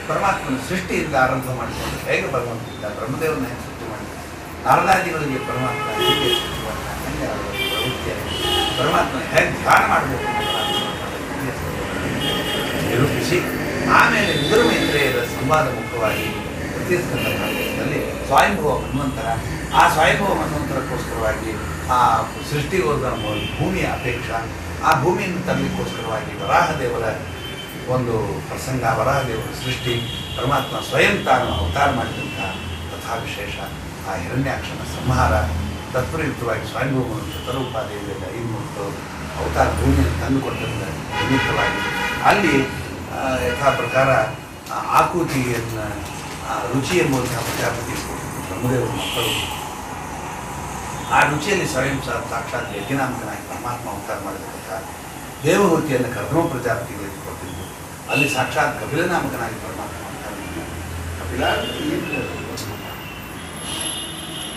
ಪರಮಾತ್ಮನ ಸೃಷ್ಟಿಯಿಂದ ಆರಂಭ ಮಾಡಿಕೊಂಡು ಹೇಗೆ ಭಗವಂತಿದ್ದ, ಬ್ರಹ್ಮದೇವರನ್ನ ಹೇಗೆ ಸೃಷ್ಟಿ ಮಾಡಿದ, ನಾರದಾದಿಗಳಿಗೆ ಪರಮಾತ್ಮ ಹೇಗೆ ಸೃಷ್ಟಿ ಮಾಡ್ತಾನೆ, ಹೇಗೆ ಅವರ ಪ್ರವೃತ್ತಿಯಾಗಿ ಪರಮಾತ್ಮನ ಹೇಗೆ ಧ್ಯಾನ ಮಾಡಬೇಕು ನಿರೂಪಿಸಿ, ಆಮೇಲೆ ವಿದುರಮೇತ್ರೆಯರ ಸಂವಾದ ಮುಖವಾಗಿ ಪ್ರತಿಸ್ಕಂದ ಭಾಗದಲ್ಲಿ ಸ್ವಯಂಭವ ಹನುಮಂತರ, ಆ ಸ್ವಯಂಭವ ಹನುಮಂತರಕ್ಕೋಸ್ಕರವಾಗಿ ಆ ಸೃಷ್ಟಿಗೋದ ಭೂಮಿಯ ಅಪೇಕ್ಷಾ, ಆ ಭೂಮಿಯನ್ನು ತರಲಿಕ್ಕೋಸ್ಕರವಾಗಿ ವರಾಹದೇವರ ಒಂದು ಪ್ರಸಂಗ, ವರಾಹದೇವರ ಸೃಷ್ಟಿ, ಪರಮಾತ್ಮ ಸ್ವಯಂ ತಾನು ಅವತಾರ ಮಾಡಿದಂಥ ಕಥಾ ವಿಶೇಷ, ಆ ಹಿರಣ್ಯಾಕ್ಷನ ಸಂಹಾರ, ತತ್ಪ್ರಯುಕ್ತವಾಗಿ ಸ್ವಯಂಭೂಮನು ಶತರೂಪಾದೇವಿಯಲ್ಲಿ 5 ಅವತಾರ ಭೂಮಿಯನ್ನು ತಂದುಕೊಟ್ಟಿದ್ದ ನಿಮಿತ್ತವಾಗಿ ಅಲ್ಲಿ ಯಥಾ ಪ್ರಕಾರ ಆಕೂತಿಯನ್ನು ರುಚಿ ಎಂಬುವಂತಹ ಪ್ರಜಾಪತಿ ಬ್ರಹ್ಮದೇವರ ಮಕ್ಕಳು. ಆ ರುಚಿಯಲ್ಲಿ ಸ್ವಯಂ ಸಾಕ್ಷಾತ್ ಯಜ್ಞನಾಮಕನಾಗಿ ಪರಮಾತ್ಮ ಅವತಾರ ಮಾಡಿದಂತಹ ದೇವಹೂತಿಯನ್ನು ಕರ್ಮ ಪ್ರಜಾಪತಿಗಳಿಗೆ ಕೊಟ್ಟಿದ್ದು. ಅಲ್ಲಿ ಸಾಕ್ಷಾತ್ ಕಪಿಲನಾಮಕನಾಗಿ ಪರಮಾತ್ಮ ಅವತಾರ ಮಾಡಿದ. ಕಪಿಲ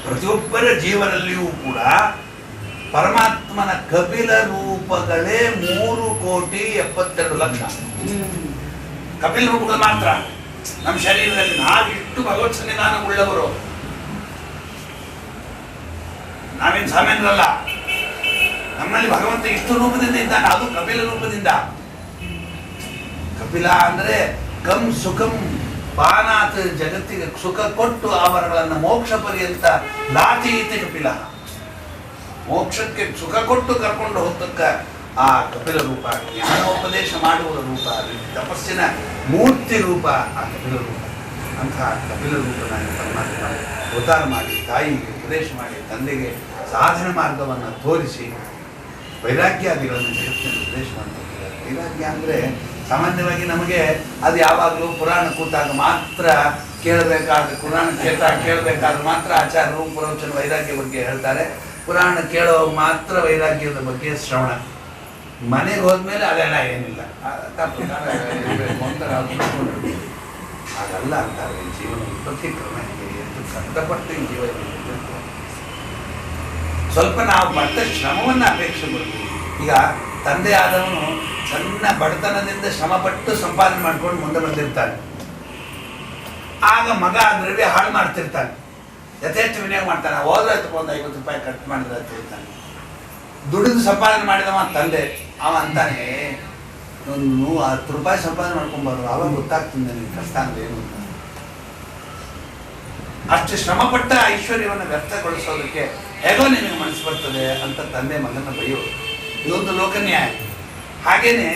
ಪ್ರತಿಯೊಬ್ಬರ ಜೀವನಲ್ಲಿಯೂ ಕೂಡ ಪರಮಾತ್ಮನ ಕಪಿಲ ರೂಪಗಳೇ 3,72,00,000 ಕಪಿಲ ರೂಪಗಳು ಮಾತ್ರ ನಮ್ಮ ಶರೀರದಲ್ಲಿ. ನಾವಿಷ್ಟು ಭಗವತ್ ಸನ್ನಿಧಾನ ಉಳ್ಳವರು, ನಾವೇನು ಸಾಮಾನ್ಯರಲ್ಲ. ನಮ್ಮಲ್ಲಿ ಭಗವಂತ ಇಷ್ಟು ರೂಪದಿಂದ ಇದ್ದಾನೆ, ಅದು ಕಪಿಲ ರೂಪದಿಂದ. ಕಪಿಲ ಅಂದ್ರೆ ಕಂ ಸುಖಂ ಪಾನಾತ್, ಜಗತ್ತಿಗೆ ಸುಖ ಕೊಟ್ಟು ಅವರಗಳನ್ನು ಮೋಕ್ಷ ಪರ್ಯಂತ ಲಾತೀತಿ ಕಪಿಲ. ಮೋಕ್ಷಕ್ಕೆ ಸುಖ ಕೊಟ್ಟು ಕರ್ಕೊಂಡು ಹೋಗ್ತಕ್ಕ ಆ ಕಪಿಲ ರೂಪ, ಜ್ಞಾನೋಪದೇಶ ಮಾಡುವ ರೂಪ, ತಪಸ್ಸಿನ ಮೂರ್ತಿ ರೂಪ ಆ ಕಪಿಲ ರೂಪ. ಅಂತಹ ಕಪಿಲ ರೂಪನಾಗಿ ಪರಮಾತ್ಮ ಅವತಾರ ಮಾಡಿ ತಾಯಿಗೆ ಉಪದೇಶ ಮಾಡಿ, ತಂದೆಗೆ ಸಾಧನ ಮಾರ್ಗವನ್ನು ತೋರಿಸಿ, ವೈರಾಗ್ಯಾದಿಗಳನ್ನು ಜಗತ್ತಿನ ಉಪದೇಶ ಮಾಡ್ತಿದ್ದಾರೆ. ವೈರಾಗ್ಯ ಅಂದರೆ ಸಾಮಾನ್ಯವಾಗಿ ನಮಗೆ ಅದು ಯಾವಾಗಲೂ ಪುರಾಣ ಕೂತಾಗ ಮಾತ್ರ ಕೇಳಬೇಕಾದ್ರೆ ಪುರಾಣ ಕೇಳಬೇಕಾದ್ರೆ ಮಾತ್ರ ಆಚಾರ್ಯರು ಪುರೋಚನ ವೈರಾಗ್ಯ ಬಗ್ಗೆ ಹೇಳ್ತಾರೆ. ಪುರಾಣ ಕೇಳೋ ಮಾತ್ರ ವೈರಾಗ್ಯದ ಬಗ್ಗೆ ಶ್ರವಣ. ಮನೆಗೆ ಹೋದ್ಮೇಲೆ ಅದೆಲ್ಲ ಏನಿಲ್ಲ ಹಾಗಲ್ಲ ಅಂತಾರೆ. ಜೀವನ ಉತ್ಪತ್ತಿ ಕ್ರಮ ಎಷ್ಟು ಕಷ್ಟಪಟ್ಟು ಈ ಜೀವನ ಸ್ವಲ್ಪ ನಾವು ಪಟ್ಟ ಶ್ರಮವನ್ನು ಅಪೇಕ್ಷೆ ಮಾಡ್ತೀವಿ. ಈಗ ತಂದೆ ಆದವನು ಸಣ್ಣ ಬಡತನದಿಂದ ಶ್ರಮಪಟ್ಟು ಸಂಪಾದನೆ ಮಾಡ್ಕೊಂಡು ಮುಂದೆ ಬಂದಿರ್ತಾನೆ. ಆಗ ಮಗ ದ್ರವ್ಯ ಹಾಳು ಮಾಡ್ತಿರ್ತಾನೆ, ಯಥೇಚ್ಛ ವಿನಿಯೋಗ ಮಾಡ್ತಾನೆ. ಹೋದ್ರೆ ಒಂದು 50 ರೂಪಾಯಿ ಖರ್ಚು ಮಾಡಿದ್ರೆ ಅಂತಿರ್ತಾನೆ. ದುಡಿದು ಸಂಪಾದನೆ ಮಾಡಿದವ ತಂದೆ, ಅವ ಅಂತಾನೆ ಒಂದು 10 ರೂಪಾಯಿ ಸಂಪಾದನೆ ಮಾಡ್ಕೊಂಬಾರ್ದು, ಅವಾಗ ಗೊತ್ತಾಗ್ತದೆ ನನಗೆ ಕಷ್ಟ ಅಂದ್ರೆ ಏನು ಅಂತ. ಅಷ್ಟು ಶ್ರಮಪಟ್ಟ ಐಶ್ವರ್ಯವನ್ನು ವ್ಯರ್ಥಗೊಳಿಸೋದಕ್ಕೆ ಹೇಗೋ ನಿನಗೆ ಮನಸ್ಸು ಬರ್ತದೆ ಅಂತ ತಂದೆ ಮಗನ ಬೈಯೋದು. ಇದೊಂದು ಲೋಕನ್ಯಾಯ. ಹಾಗೇನೆ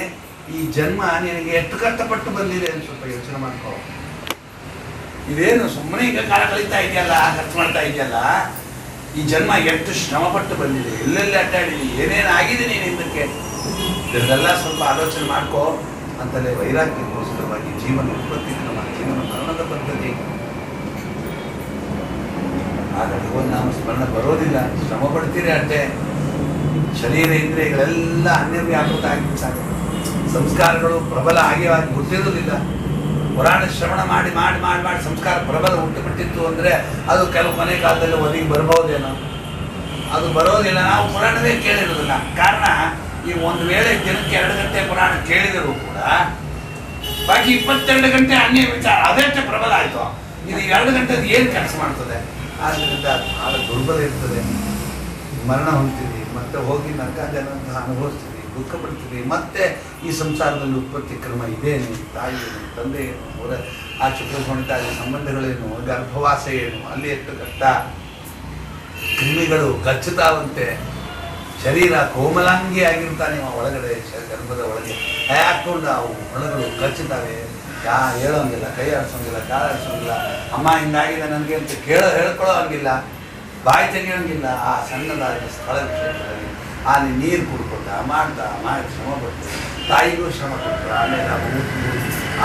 ಈ ಜನ್ಮ ನಿನಗೆ ಎಷ್ಟು ಕಷ್ಟಪಟ್ಟು ಬಂದಿದೆ ಅಂತ ಸ್ವಲ್ಪ ಯೋಚನೆ ಮಾಡ್ಕೋ. ಇದೇನು ಸುಮ್ಮನೆ ಈಗ ಕಾಲ ಕಳೀತಾ ಇದೆಯಲ್ಲ, ಖರ್ಚು ಮಾಡ್ತಾ ಇದೆಯಲ್ಲ, ಈ ಜನ್ಮ ಎಷ್ಟು ಶ್ರಮಪಟ್ಟು ಬಂದಿದೆ, ಎಲ್ಲೆಲ್ಲಿ ಅಡ್ಡಾಡಿದೆ, ಏನೇನು ಆಗಿದೆ ನೀನು ಹಿಂದಕ್ಕೆ, ಇದೆಲ್ಲ ಸ್ವಲ್ಪ ಆಲೋಚನೆ ಮಾಡ್ಕೋ ಅಂತಲೇ ವೈರಾಗ್ಯಕ್ಕೋಸ್ಕರವಾಗಿ ಜೀವನ ಉತ್ಪತ್ತಿ ಕ್ರಮ, ಜೀವನ ಮರಣದ ಪದ್ಧತಿ. ಆಗ ಭಗವನ್ನಾಮ ಸ್ಮರಣ ಬರೋದಿಲ್ಲ, ಶ್ರಮ ಪಡ್ತೀರಿ ಅಷ್ಟೇ. ಶರೀರ ಇಂದ್ರಿಯಗಳೆಲ್ಲ ಅನ್ಯವ್ಯಾಪೃತ ಆಗಿರ್ತಾರೆ. ಸಂಸ್ಕಾರಗಳು ಪ್ರಬಲ ಆಗಿ ಗೊತ್ತಿರೋದಿಲ್ಲ. ಪುರಾಣ ಶ್ರವಣ ಮಾಡಿ ಮಾಡಿ ಮಾಡಿ ಮಾಡಿ ಸಂಸ್ಕಾರ ಪ್ರಬಲ ಹುಟ್ಟುಬಿಟ್ಟಿತ್ತು ಅಂದರೆ ಅದು ಕೆಲವು ಕೊನೆ ಕಾಲದಲ್ಲಿ ಒದಗಿ ಬರ್ಬೋದೇನೋ, ಅದು ಬರೋದಿಲ್ಲ. ನಾವು ಪುರಾಣವೇ ಕೇಳಿರೋದಿಲ್ಲ. ಕಾರಣ ಈ ಒಂದು ವೇಳೆ ದಿನಕ್ಕೆ 2 ಗಂಟೆ ಪುರಾಣ ಕೇಳಿದರೂ ಕೂಡ ಬಾಕಿ 22 ಗಂಟೆ ಅನ್ಯ ವಿಚಾರ ಅದೆಷ್ಟೇ ಪ್ರಬಲ ಆಯಿತು. ಇದು 2 ಗಂಟೆದು ಏನು ಕೆಲಸ ಮಾಡ್ತದೆ? ಆದ್ದರಿಂದ ಭಾಳ ದುರ್ಬಲ ಇರ್ತದೆ. ಮರಣ ಹೊಂದ್ತೀವಿ, ಮತ್ತೆ ಹೋಗಿ ನರಕಾಂಜನಂತಹ ಅನುಭವಿಸ್ತೀವಿ, ದುಃಖ ಪಡ್ತೀವಿ. ಮತ್ತೆ ಈ ಸಂಸಾರದಲ್ಲಿ ಉತ್ಪತ್ತಿ ಕ್ರಮ ಇದೇನು, ತಾಯಿ ಏನು, ತಂದೆ ಏನು, ಅವರ ಆ ಚುಕ್ರಕೊಂಡಿದ್ದ ಸಂಬಂಧಗಳೇನು, ಗರ್ಭವಾಸ ಏನು, ಅಲ್ಲಿ ಎಷ್ಟು ಕಷ್ಟ, ಕ್ರಿಮಿಗಳು ಕಚ್ಚುತ್ತಾವಂತೆ. ಶರೀರ ಕೋಮಲಾಂಗಿ ಆಗಿರ್ತಾನೆ ಒಳಗಡೆ, ಗರ್ಭದ ಒಳಗೆ ಹಾಕೊಂಡು ಅವು ಒಳಗಳು ಕಚ್ಚುತ್ತಾವೆ. ಹೇಳೋಂಗಿಲ್ಲ, ಕೈ ಆಡಿಸೋಂಗಿಲ್ಲ, ಕಾಲು ಆಡಿಸೋಂಗಿಲ್ಲ. ಅಮ್ಮ ಹಿಂಗಾಗಿದೆ ನನಗೆ ಅಂತ ಹೇಳ್ಕೊಳ್ಳೋ ಹಂಗಿಲ್ಲ, ಬಾಯಿ ತೆಗಿಯೋಂಗಿಲ್ಲ. ಆ ಸಣ್ಣದಾದ ಸ್ಥಳ ವಿಷಯದಲ್ಲಿ ಅಲ್ಲಿ ನೀರು ಕುಡ್ಕೊತ ಮಾಡ್ತಾ ಮಾಡಿ ಶ್ರಮ ಪಡ್ತಾರೆ. ತಾಯಿಗೂ ಶ್ರಮ ಕೊಟ್ಟರು. ಆಮೇಲೆ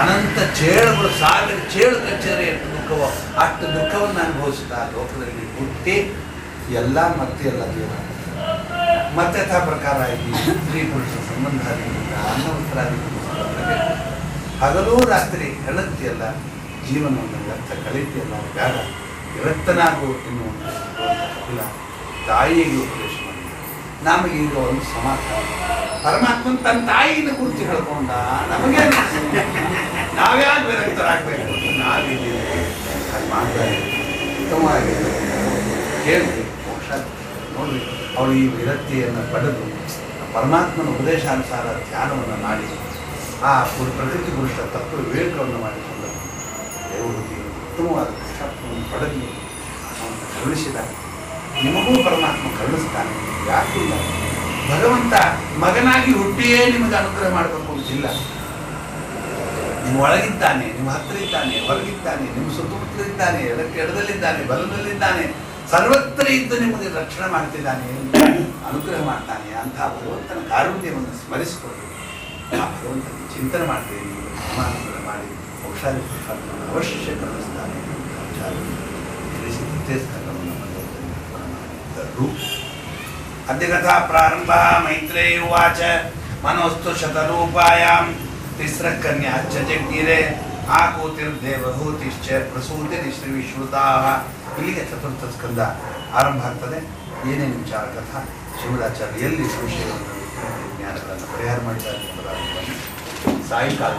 ಅನಂತ ಚೇಳುಗಳು, ಸಾವಿರ ಚೇಳು ಕಚ್ಚರೆ ಎಷ್ಟು ದುಃಖವೋ ಅಷ್ಟು ದುಃಖವನ್ನು ಅನುಭವಿಸ್ತಾ ಲೋಕದಲ್ಲಿ ಹುಟ್ಟಿ ಎಲ್ಲ ಮತ್ತೆ ಎಲ್ಲ ಜೀವನ ಮತ್ತೆ ಯಥಾ ಪ್ರಕಾರ ಆಗಿ ಸ್ತ್ರೀ ಪುರುಷ ಸಂಬಂಧಾದಿಗಳಿಂದ ಅನ್ನವಸ್ತ್ರಾದಿಗಳಿಂದ ಹಗಲೂ ರಾತ್ರಿ ಹೇಳುತ್ತೆಯಲ್ಲ, ಜೀವನವನ್ನು ವ್ಯರ್ಥ ಕಳೀತಿಯಲ್ಲ, ಬೇಡ ವಿರಕ್ತನಾಗು ಎನ್ನುವಂಥ ಇಲ್ಲ ತಾಯಿಗೆ ಉಪದೇಶ ಮಾಡಿ ನಮಗೀಗ ಒಂದು ಸಮಾಧಾನ. ಪರಮಾತ್ಮನ ತನ್ನ ತಾಯಿನ ಕುರಿತು ಹೇಳ್ಕೊಂಡ ನಮಗೆ ನಾವ್ಯಾಕೆ ವಿರಕ್ತರಾಗಬೇಕು? ನಾವಿದ್ದೀವಿ ಅದು ಮಾಡ್ತಾ ಉತ್ತಮವಾಗಿ ಕೇಳಿ ಮೋಕ್ಷ ನೋಡ್ರಿ. ಅವಳು ಈ ವಿರಕ್ತಿಯನ್ನು ಪಡೆದು ಪರಮಾತ್ಮನ ಉಪದೇಶಾನುಸಾರ ಧ್ಯಾನವನ್ನು ಮಾಡಿ ಆ ಪ್ರಕೃತಿ ಪುರುಷ ತತ್ವ ವಿವೇಕವನ್ನು ಮಾಡಿಕೊಂಡು ದೇವರಿಗೆ ಉತ್ತಮವಾದ ಕೃಷ್ಣತ್ವವನ್ನು ಪಡೆದು ಅವನು ಕರುಣಿಸಿದಾಗ ನಿಮಗೂ ಪರಮಾತ್ಮ ಕರುಣಿಸ್ತಾನೆ. ಯಾಕಿಲ್ಲ? ಭಗವಂತ ಮಗನಾಗಿ ಹುಟ್ಟಿಯೇ ನಿಮಗೆ ಅನುಗ್ರಹ ಮಾಡಬೇಕು ಅಂತಿಲ್ಲ. ನಿಮ್ಮ ಒಳಗಿದ್ದಾನೆ, ನಿಮ್ಮ ಹತ್ತಿರ ಇದ್ದಾನೆ, ಹೊರಗಿದ್ದಾನೆ, ನಿಮ್ಮ ಸುತ್ತಮುತ್ತಲಿದ್ದಾನೆ, ಎಡದಲ್ಲಿದ್ದಾನೆ, ಬಲದಲ್ಲಿದ್ದಾನೆ, ಸರ್ವತ್ರ ಇದ್ದು ನಿಮಗೆ ರಕ್ಷಣೆ ಮಾಡ್ತಿದ್ದಾನೆ, ಅನುಗ್ರಹ ಮಾಡ್ತಾನೆ. ಅಂತಹ ಭಗವಂತನ ಕಾರುಣ್ಯವನ್ನು ಸ್ಮರಿಸಿಕೊಂಡು ಆ ಭಗವಂತನ ಚಿಂತನೆ ಮಾಡ್ತೀವಿ. ಸಮಾಧಾನ ಮಾಡಿ ಔಷಧಿ ಪುರುಷಾರ್ಥವನ್ನು ಅವಶ್ಯ ಕಲಿಸ್ತಾನೆ. ಅದ್ಯಗತಾ ಪ್ರಾರಂಭ ಮೈತ್ರೇಯ ಉವಾಚ ಮನೋಸ್ತು ಶತರೂಪಾಯಾಂ ತಿಸ್ರ ಕನ್ಯಾಶ್ಚ ಜಗ್ಗಿರೆ ಆಕೂತಿರ್ದೇವಭೂತಿಶ್ಚ ಪ್ರಸೂತಿ ಶ್ರೀ ವಿಶ್ರುತಾಃ. ಇಲ್ಲಿಗೆ ಚತುರ್ಥ ಸ್ಕಂದ ಆರಂಭ ಆಗ್ತದೆ. ಏನೇನು ವಿಚಾರ ಕಥಾ ಶಿವರಾಚಾರ್ಯ ಎಲ್ಲಿ ಸಂಶಯವನ್ನು ಜ್ಞಾನಗಳನ್ನು ಪರಿಹಾರ ಮಾಡಿದ್ದಾರೆ ಎಂಬುದಾಗಿ ಸಾಯಂಕಾಲ